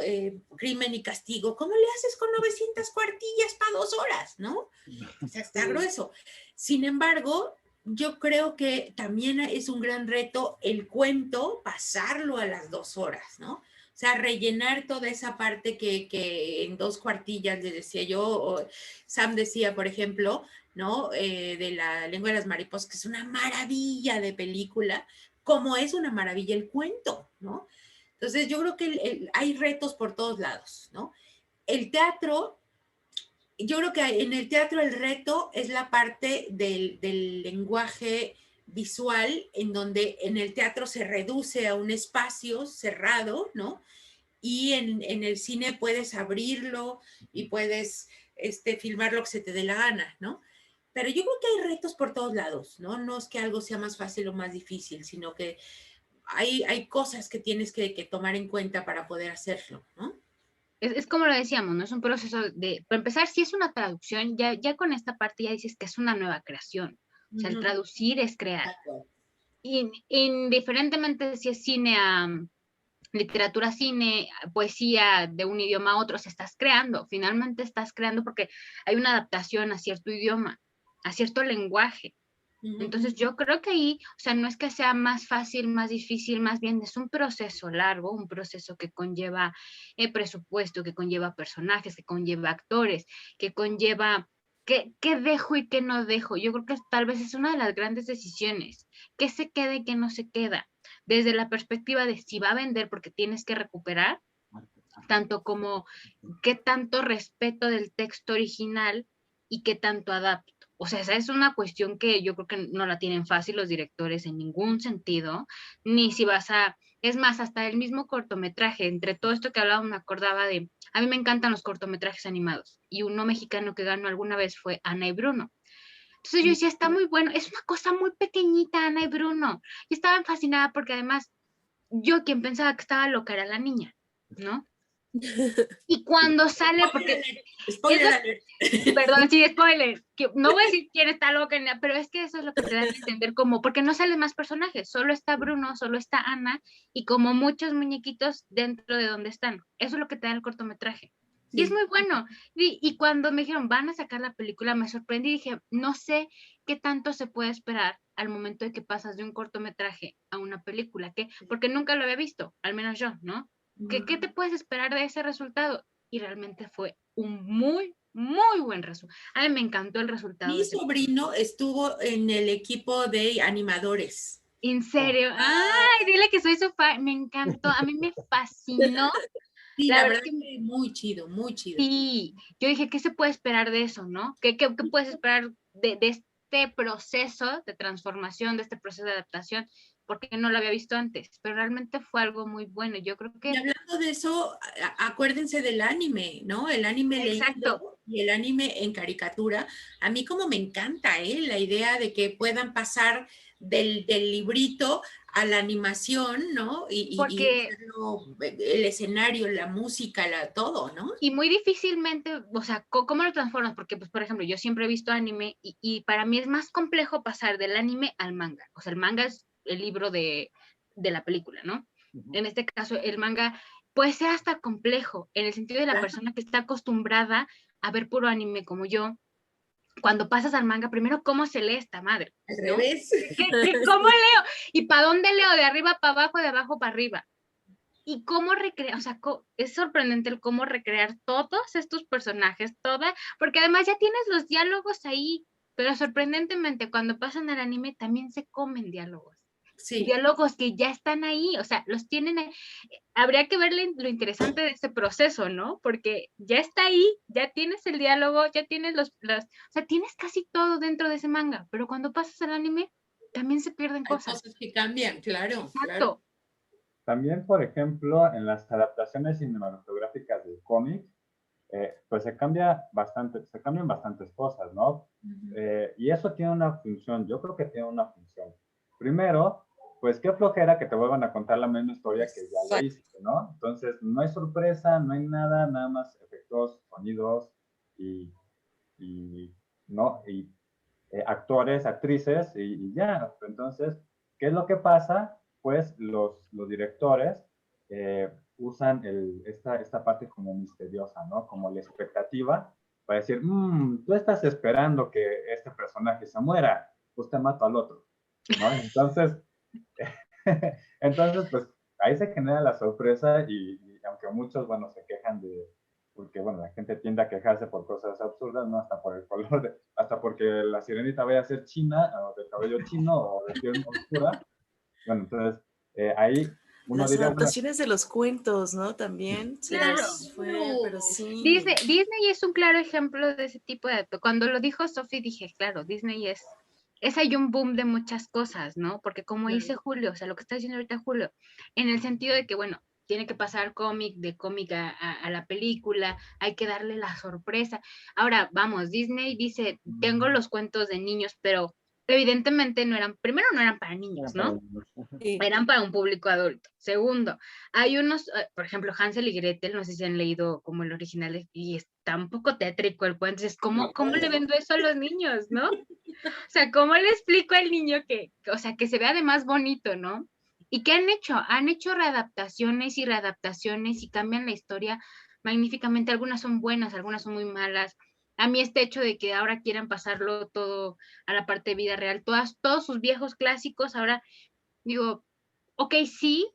Crimen y Castigo, ¿cómo le haces con 900 cuartillas para 2 horas, no? O sea, está grueso. Sin embargo, yo creo que también es un gran reto el cuento, pasarlo a las 2 horas, ¿no? O sea, rellenar toda esa parte que en 2 cuartillas, les decía yo, o Sam decía, por ejemplo, ¿no? De La lengua de las mariposas, que es una maravilla de película, como es una maravilla el cuento, ¿no? Entonces, yo creo que hay retos por todos lados, ¿no? El teatro, yo creo que en el teatro el reto es la parte del lenguaje visual, en donde en el teatro se reduce a un espacio cerrado, ¿no? Y en el cine puedes abrirlo y puedes filmar lo que se te dé la gana, ¿no? Pero yo creo que hay retos por todos lados, ¿no? No es que algo sea más fácil o más difícil, sino que hay cosas que tienes que tomar en cuenta para poder hacerlo, ¿no? Es como lo decíamos, ¿no? Es un proceso de, para empezar, si es una traducción, ya con esta parte ya dices que es una nueva creación. O sea, el traducir es crear. Indiferentemente si es cine a literatura, cine, poesía de un idioma a otro, se estás creando. Finalmente estás creando porque hay una adaptación a cierto idioma, a cierto lenguaje. Entonces yo creo que ahí, o sea, no es que sea más fácil, más difícil, más bien es un proceso largo, un proceso que conlleva presupuesto, que conlleva personajes, que conlleva actores, que conlleva qué dejo y qué no dejo. Yo creo que tal vez es una de las grandes decisiones, qué se queda y qué no se queda, desde la perspectiva de si va a vender porque tienes que recuperar, tanto como qué tanto respeto del texto original y qué tanto adapto. o sea, esa es una cuestión que yo creo que no la tienen fácil los directores en ningún sentido, ni si vas a, es más, hasta el mismo cortometraje, entre todo esto que hablábamos me acordaba de, a mí me encantan los cortometrajes animados, y uno mexicano que ganó alguna vez fue Ana y Bruno. Entonces yo decía, está muy bueno, es una cosa muy pequeñita, Ana y Bruno, y estaba fascinada porque además yo quien pensaba que estaba loca era la niña, ¿no? Y cuando sale, porque Spoiler es alert. perdón, sí, spoiler, que no voy a decir quién está loca, pero es que eso es lo que te da a entender como, porque no salen más personajes, solo está Bruno, solo está Ana, y como muchos muñequitos dentro de donde están. Eso es lo que te da el cortometraje. Y es Sí. muy bueno. Y cuando me dijeron, van a sacar la película, me sorprendí y dije, no sé qué tanto se puede esperar al momento de que pasas de un cortometraje a una película, porque nunca lo había visto, al menos yo, ¿no? ¿Qué te puedes esperar de ese resultado? Y realmente fue un muy, muy buen resultado. A mí me encantó el resultado Mi de ese. sobrino estuvo en el equipo de animadores. En serio, ay, dile que soy su fan, me encantó, a mí me fascinó. Sí, La la verdad verdad es que que muy chido, muy chido. sí, yo dije, ¿qué se puede esperar de eso, no? ¿Qué puedes esperar de este proceso de transformación, de este proceso de adaptación? Porque no lo había visto antes, pero realmente fue algo muy bueno. Yo creo Y que, hablando de eso, acuérdense del anime, ¿no? El anime exacto, leído y el anime en caricatura. A mí como me encanta, la idea de que puedan pasar del librito a la animación, ¿no? Y porque hacerlo, el escenario, la música, todo, ¿no? y muy difícilmente, o sea, ¿cómo lo transformas? Porque, pues, por ejemplo, yo siempre he visto anime y para mí es más complejo pasar del anime al manga. O sea, el manga es el libro de la película, ¿no? En este caso, el manga puede ser hasta complejo, en el sentido de la Claro. persona que está acostumbrada a ver puro anime como yo. Cuando pasas al manga, primero, ¿cómo se lee esta madre? Al ¿No? revés. ¿Cómo leo? ¿Y para dónde leo? ¿De arriba para abajo, de abajo para arriba? Y cómo recrear, o sea, es sorprendente el cómo recrear todos estos personajes, porque además ya tienes los diálogos ahí, pero sorprendentemente cuando pasan al anime también se comen diálogos. Sí. Diálogos que ya están ahí, o sea, los tienen ahí. Habría que ver lo interesante de este proceso, ¿no? Porque ya está ahí, ya tienes el diálogo, ya tienes o sea, tienes casi todo dentro de ese manga, pero cuando pasas al anime también se pierden Hay cosas. cosas que cambian, claro, claro. Exacto. También, por ejemplo, en las adaptaciones cinematográficas del cómic, pues se cambian bastantes cosas, ¿no? Y eso tiene una función, yo creo que tiene una función. Primero, pues qué flojera que te vuelvan a contar la misma historia que ya leíste, ¿no? Entonces, no hay sorpresa, no hay nada, nada más efectos, sonidos y, ¿no? Y actores, actrices y ya. Entonces, ¿qué es lo que pasa? Pues los directores usan esta parte como misteriosa, ¿no? Como la expectativa para decir, tú estás esperando que este personaje se muera, pues te mato al otro, ¿no? Entonces, entonces pues ahí se genera la sorpresa y aunque muchos, bueno, se quejan de, porque bueno, la gente tiende a quejarse por cosas absurdas, ¿no? Hasta por el color, hasta porque la sirenita vaya a ser china, o de cabello chino, o de piel oscura. Bueno, entonces ahí uno Las diría, bueno, adaptaciones de los cuentos, ¿no? También se Claro. les fue, pero sí. Disney es un claro ejemplo de ese tipo de... Cuando lo dijo Sophie dije, claro, Disney es hay un boom de muchas cosas, ¿no? Porque como dice Julio, o sea, lo que está diciendo ahorita Julio, en el sentido de que, bueno, tiene que pasar de cómic a la película, hay que darle la sorpresa. Ahora, vamos, Disney dice, tengo los cuentos de niños, pero evidentemente primero no eran para niños, ¿no? Eran para un público adulto. Segundo, hay unos, por ejemplo, Hansel y Gretel, no sé si han leído como el original, y está un poco tétrico el cuento. Es ¿cómo le vendo eso a los niños, no? O sea, ¿cómo le explico al niño o sea, que se vea de más bonito, ¿no? ¿Y qué han hecho? Han hecho readaptaciones y readaptaciones y cambian la historia magníficamente. Algunas son buenas, algunas son muy malas. A mí este hecho de que ahora quieran pasarlo todo a la parte de vida real, todos sus viejos clásicos, ahora digo, ok, sí,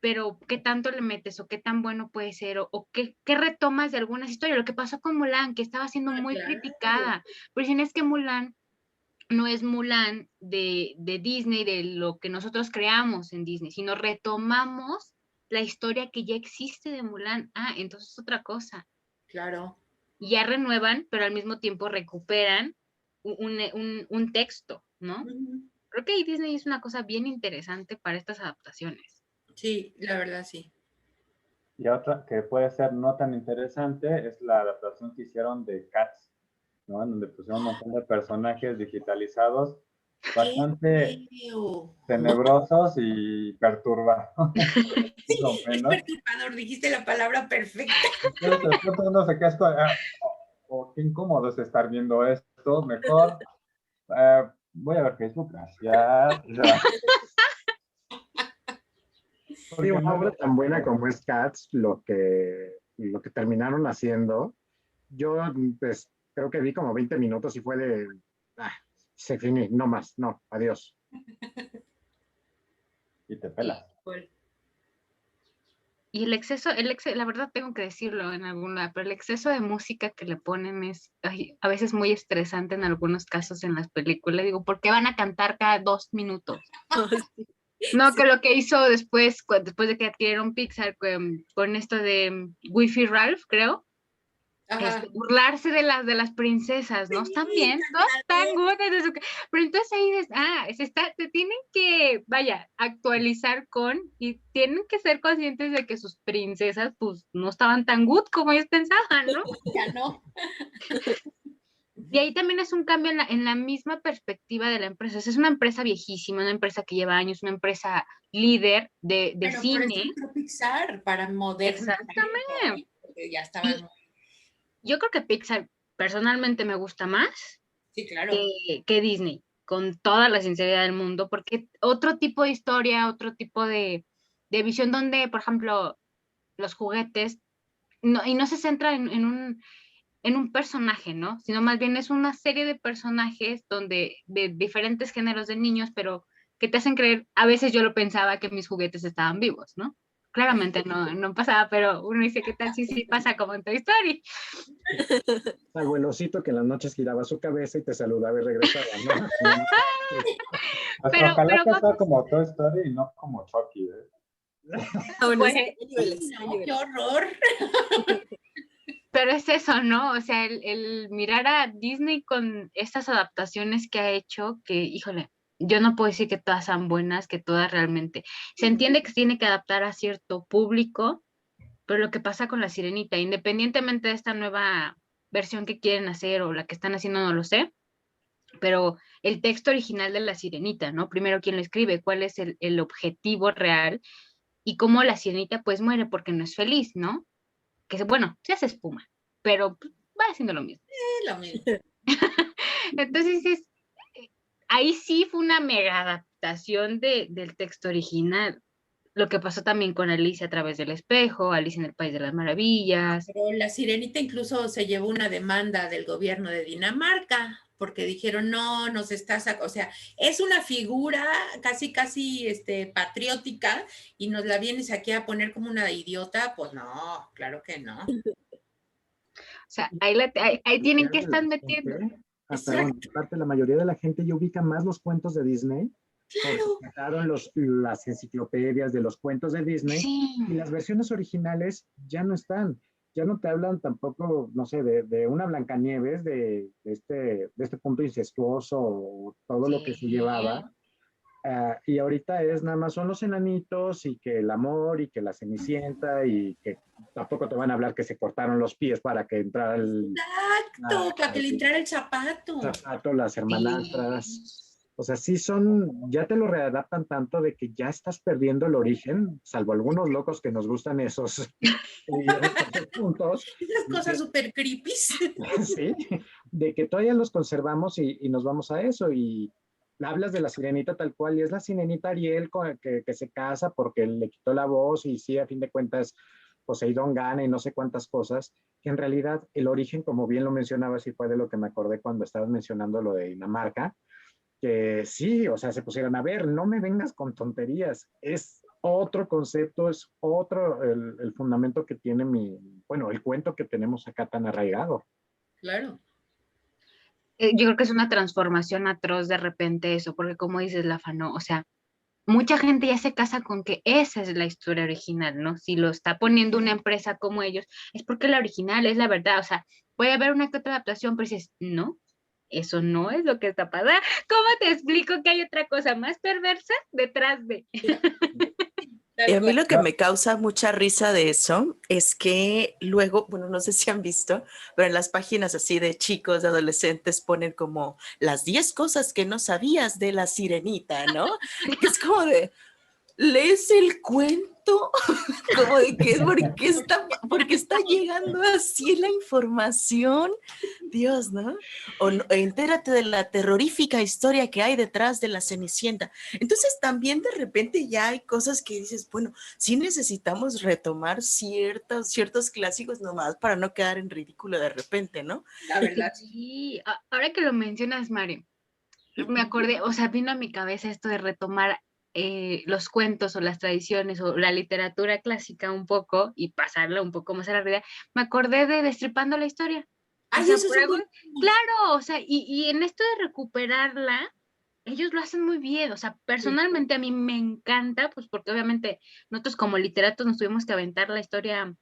pero ¿qué tanto le metes o qué tan bueno puede ser o qué retomas de algunas historias? Lo que pasó con Mulan, que estaba siendo muy criticada, pero dicen es que Mulan no es Mulan de Disney, de lo que nosotros creamos en Disney, sino retomamos la historia que ya existe de Mulan. Ah, entonces es otra cosa. Claro. Y ya renuevan, pero al mismo tiempo recuperan un texto, ¿no? Ujú. Creo que ahí Disney es una cosa bien interesante para estas adaptaciones. Sí, la verdad sí. Y otra que puede ser no tan interesante es la adaptación que hicieron de Cats, ¿no? En donde pusieron un montón de personajes digitalizados ¡Qué bastante feo! tenebrosos y perturbados. Sí, Más o es menos. perturbador, dijiste la palabra perfecta. Entonces, de pronto uno se queda esto, qué incómodo es estar viendo esto, mejor voy a ver Facebook, gracias. Sí, Porque una no obra es tan buena tanto. como es Cats, lo que terminaron haciendo, yo pues creo que vi como 20 minutos y fue de, ah, se finí, no más, no, adiós. Y te pelas. Y la verdad tengo que decirlo en alguna, pero el exceso de música que le ponen es a veces muy estresante en algunos casos en las películas. Digo, ¿por qué van a cantar cada 2 minutos? Sí. No, Sí. que lo que hizo después de que adquirieron Pixar con esto de Wi-Fi Ralph, creo, Ajá. burlarse de las princesas, ¿no? Están Sí, bien, todas están good, pero entonces ahí dices, se tienen que, vaya, actualizar y tienen que ser conscientes de que sus princesas, pues, no estaban tan good como ellos pensaban, ¿no? ya no. Y ahí también es un cambio en la misma perspectiva de la empresa. O sea, es una empresa viejísima, una empresa que lleva años, una empresa líder de Pero por eso cine. entró Pixar, para modernizar, Exactamente. porque ya estaban. Y yo creo que Pixar personalmente me gusta más Sí, claro. que Disney, con toda la sinceridad del mundo, porque otro tipo de historia, otro tipo de visión donde, por ejemplo, los juguetes, y no se centra en un personaje, ¿no? Sino más bien es una serie de personajes de diferentes géneros de niños, pero que te hacen creer, a veces yo lo pensaba que mis juguetes estaban vivos, ¿no? Claramente no pasaba, pero uno dice, ¿qué tal si sí pasa como en Toy Story? Salvo el osito que en las noches giraba su cabeza y te saludaba y regresaba, ¿no? Pues Pero ojalá que sea como Toy Story y no como Chucky, ¿eh? Bueno, pues, sí, hay niveles, hay No, niveles. qué horror. pero es eso, ¿no? O sea, el mirar a Disney con estas adaptaciones que ha hecho, que, híjole, yo no puedo decir que todas sean buenas, que todas realmente. Se entiende que se tiene que adaptar a cierto público, pero lo que pasa con La Sirenita, independientemente de esta nueva versión que quieren hacer o la que están haciendo, no lo sé, pero el texto original de La Sirenita, ¿no? Primero, ¿quién lo escribe? ¿Cuál es el objetivo real? Y cómo La Sirenita pues muere porque no es feliz, ¿no? Bueno, se hace espuma, pero pues, va haciendo lo mismo. Lo mismo. Entonces, ahí sí fue una mega adaptación del texto original. Lo que pasó también con Alicia a través del espejo, Alicia en el País de las Maravillas. Pero la Sirenita incluso se llevó una demanda del gobierno de Dinamarca, porque dijeron, no, nos estás, o sea, es una figura casi, patriótica y nos la vienes aquí a poner como una idiota, pues no, claro que no. O sea, ahí tienen que estar metiendo. Perdón, Exacto, aparte la mayoría de la gente ya ubica más los cuentos de Disney porque claro. sacaron las enciclopedias de los cuentos de Disney Sí. y las versiones originales ya no están. Ya no te hablan tampoco, no sé, de una Blancanieves, de este punto incestuoso o todo lo que se llevaba. Y ahorita es nada más son los enanitos y que el amor y que la cenicienta y que tampoco te van a hablar que se cortaron los pies para que entrara Exacto, para que le entrara el zapato. zapato, las hermanastras. Sí. O sea, sí ya te lo readaptan tanto de que ya estás perdiendo el origen, salvo algunos locos que nos gustan esos puntos. Esas cosas súper creepy. Sí, de que todavía los conservamos y nos vamos a eso. Y hablas de la sirenita tal cual, y es la sirenita Ariel que se casa porque le quitó la voz, y sí, a fin de cuentas, Poseidón gana y no sé cuántas cosas, que en realidad el origen, como bien lo mencionabas, y fue de lo que me acordé cuando estabas mencionando lo de Dinamarca, que sí, o sea, se pusieron a ver, no me vengas con tonterías, es otro concepto, es otro el fundamento que tiene el cuento que tenemos acá tan arraigado. Claro. Yo creo que es una transformación atroz de repente eso, porque como dices, Lafa, ¿no? O sea, mucha gente ya se casa con que esa es la historia original, ¿no? Si lo está poniendo una empresa como ellos, es porque la original es la verdad. O sea, puede haber una que otra adaptación, pero dices, no, Eso no es lo que está pasando. ¿Cómo te explico que hay otra cosa más perversa detrás de? Y a mí lo que me causa mucha risa de eso es que luego, bueno, no sé si han visto, pero en las páginas así de chicos, de adolescentes, ponen como las 10 cosas que no sabías de la sirenita, ¿no? Que es como de, ¿lees el cuento? Como de que, ¿por qué está llegando así la información? Dios, ¿no? O no, entérate de la terrorífica historia que hay detrás de la Cenicienta. Entonces también de repente ya hay cosas que dices, bueno, sí necesitamos retomar ciertos clásicos nomás para no quedar en ridículo de repente, ¿no? La verdad. Sí, ahora que lo mencionas, Mari, me acordé, o sea, vino a mi cabeza esto de retomar los cuentos o las tradiciones o la literatura clásica un poco y pasarla un poco más a la realidad. Me acordé de Destripando la Historia. O Ay, sea, eso por es algo, muy... claro, o sea, y en esto de recuperarla, ellos lo hacen muy bien, o sea, personalmente a mí me encanta, pues porque obviamente nosotros como literatos nos tuvimos que aventar la historia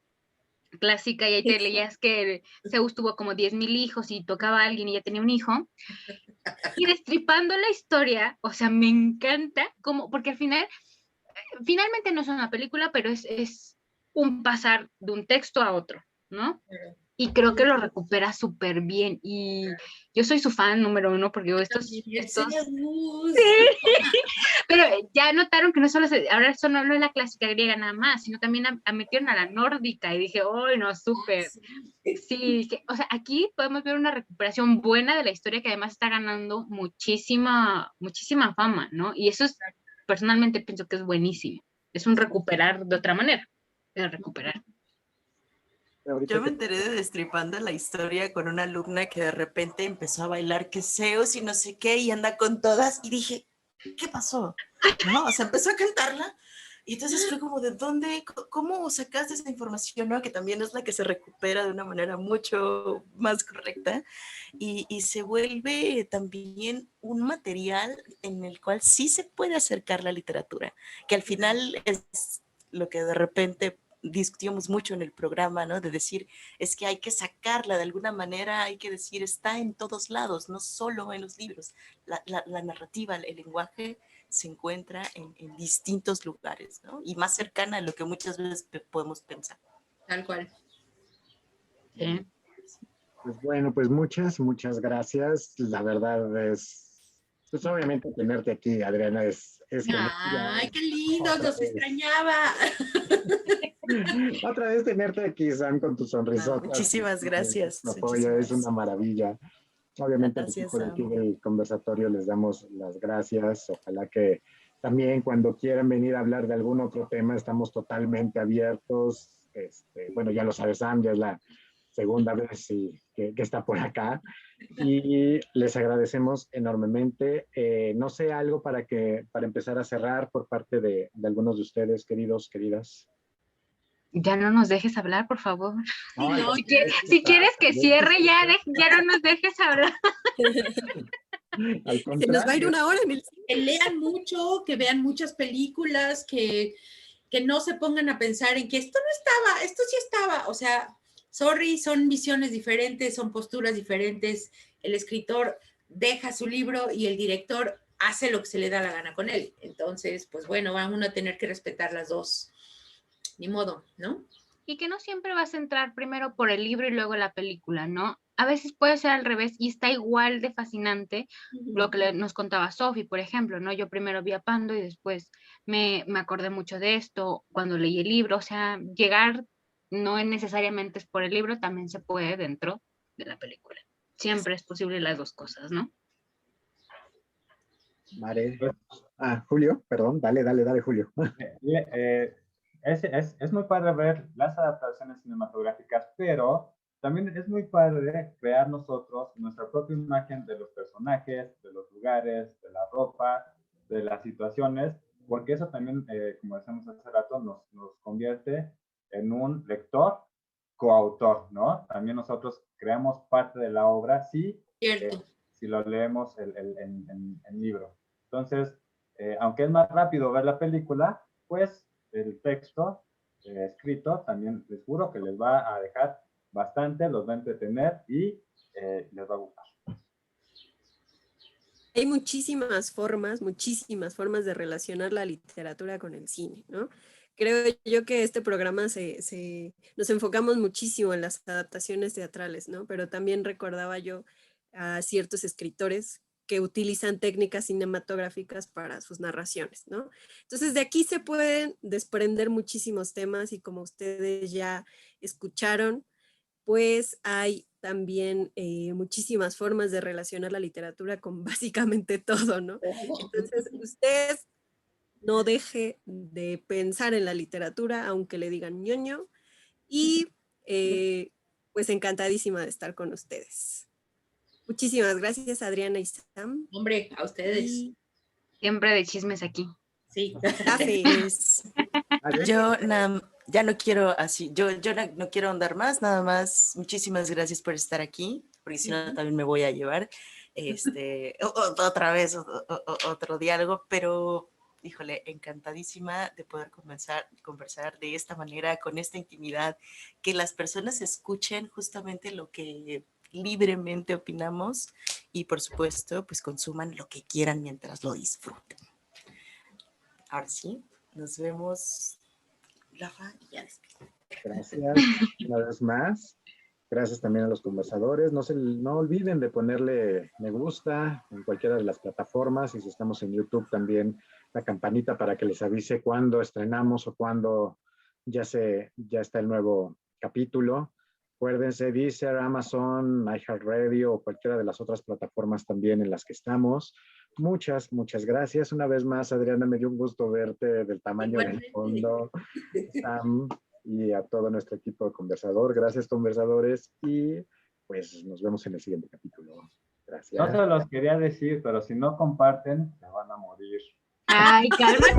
clásica y ahí te leías que Zeus tuvo como 10,000 hijos y tocaba a alguien y ya tenía un hijo. Y Destripando la Historia, o sea, me encanta, como, porque al final, finalmente no es una película, pero es un pasar de un texto a otro, ¿no? Y creo que lo recupera súper bien. Y yo soy su fan número uno porque estos... Sí, pero ya notaron que no solo ahora eso no es la clásica griega nada más, sino también metieron a la nórdica y dije, ¡oh, no, súper! Sí, dije, o sea, aquí podemos ver una recuperación buena de la historia que además está ganando muchísima fama, ¿no? Y eso es, personalmente pienso que es buenísimo. Es un recuperar de otra manera, de recuperar. Yo me enteré de Destripando la Historia con una alumna que de repente empezó a bailar que Zeus y no sé qué y anda con todas y dije, ¿qué pasó? ¿No? O sea, empezó a cantarla y entonces fue como de dónde, cómo sacaste esa información, ¿no? Que también es la que se recupera de una manera mucho más correcta y se vuelve también un material en el cual sí se puede acercar la literatura, que al final es lo que de repente discutíamos mucho en el programa, ¿no? De decir, es que hay que sacarla de alguna manera, hay que decir, está en todos lados, no solo en los libros. La narrativa, el lenguaje se encuentra en distintos lugares, ¿no? Y más cercana a lo que muchas veces podemos pensar. Tal cual. Sí. Pues bueno, pues muchas gracias. La verdad es, pues obviamente tenerte aquí, Adriana, es Ay, qué lindo, nos extrañaba. Otra vez tenerte aquí, Sam, con tu sonrisa. Muchísimas gracias. Tu apoyo es una maravilla. Obviamente, al Gracias, equipo de aquí del conversatorio les damos las gracias. Ojalá que también cuando quieran venir a hablar de algún otro tema, estamos totalmente abiertos. Bueno, ya lo sabes, Sam, ya es la segunda vez que está por acá. Y les agradecemos enormemente. No sé, algo para empezar a cerrar por parte de algunos de ustedes, queridos, queridas. Ya no nos dejes hablar, por favor. Ay, No, si quieres que cierre, ya no nos dejes hablar. Se nos va a ir una hora en el cine. Que lean mucho, que vean muchas películas, que no se pongan a pensar en que esto no estaba, esto sí estaba. O sea, sorry, son visiones diferentes, son posturas diferentes. El escritor deja su libro y el director hace lo que se le da la gana con él. Entonces, pues bueno, va uno a tener que respetar las dos. Ni modo, ¿no? Y que no siempre vas a entrar primero por el libro y luego la película, ¿no? A veces puede ser al revés y está igual de fascinante lo que nos contaba Sofi, por ejemplo, ¿no? Yo primero vi a Pando y después me acordé mucho de esto cuando leí el libro, o sea, llegar no es necesariamente es por el libro, también se puede dentro de la película. Siempre es posible las dos cosas, ¿no? Mare. Julio, perdón, dale, Julio. Es muy padre ver las adaptaciones cinematográficas, pero también es muy padre crear nosotros nuestra propia imagen de los personajes, de los lugares, de la ropa, de las situaciones, porque eso también, como decíamos hace rato, nos convierte en un lector coautor, ¿no? También nosotros creamos parte de la obra si lo leemos en libro. Entonces, aunque es más rápido ver la película, pues el texto escrito también les juro que les va a dejar bastante, los va a entretener y les va a gustar. hay muchísimas formas de relacionar la literatura con el cine, ¿no? Creo yo que este programa nos enfocamos muchísimo en las adaptaciones teatrales, ¿no? Pero también recordaba yo a ciertos escritores que utilizan técnicas cinematográficas para sus narraciones, ¿no? Entonces, de aquí se pueden desprender muchísimos temas y como ustedes ya escucharon, pues hay también muchísimas formas de relacionar la literatura con básicamente todo, ¿no? Entonces, usted no deje de pensar en la literatura, aunque le digan ñoño, y pues encantadísima de estar con ustedes. Muchísimas gracias, Adriana y Sam. Hombre, a ustedes. Y Siempre de chismes aquí. Sí. cafés. Yo ya no quiero así, yo no quiero ahondar más, nada más. Muchísimas gracias por estar aquí, porque si no también me voy a llevar otra vez otro diálogo, pero híjole, encantadísima de poder conversar de esta manera, con esta intimidad, que las personas escuchen justamente lo que libremente opinamos y por supuesto pues consuman lo que quieran mientras lo disfruten. Ahora sí, nos vemos, Rafa, y ya después. Gracias una vez más. Gracias también a los conversadores. No olviden de ponerle me gusta en cualquiera de las plataformas, y si estamos en YouTube también la campanita para que les avise cuando estrenamos o cuando ya está el nuevo capítulo. Acuérdense, Deezer, Amazon, iHeartRadio o cualquiera de las otras plataformas también en las que estamos. Muchas gracias. Una vez más, Adriana, me dio un gusto verte del tamaño del fondo. Sam, y a todo nuestro equipo de conversador. Gracias, conversadores, y pues nos vemos en el siguiente capítulo. Gracias. No se los quería decir, pero si no comparten, se van a morir. ¡Ay, cálmate!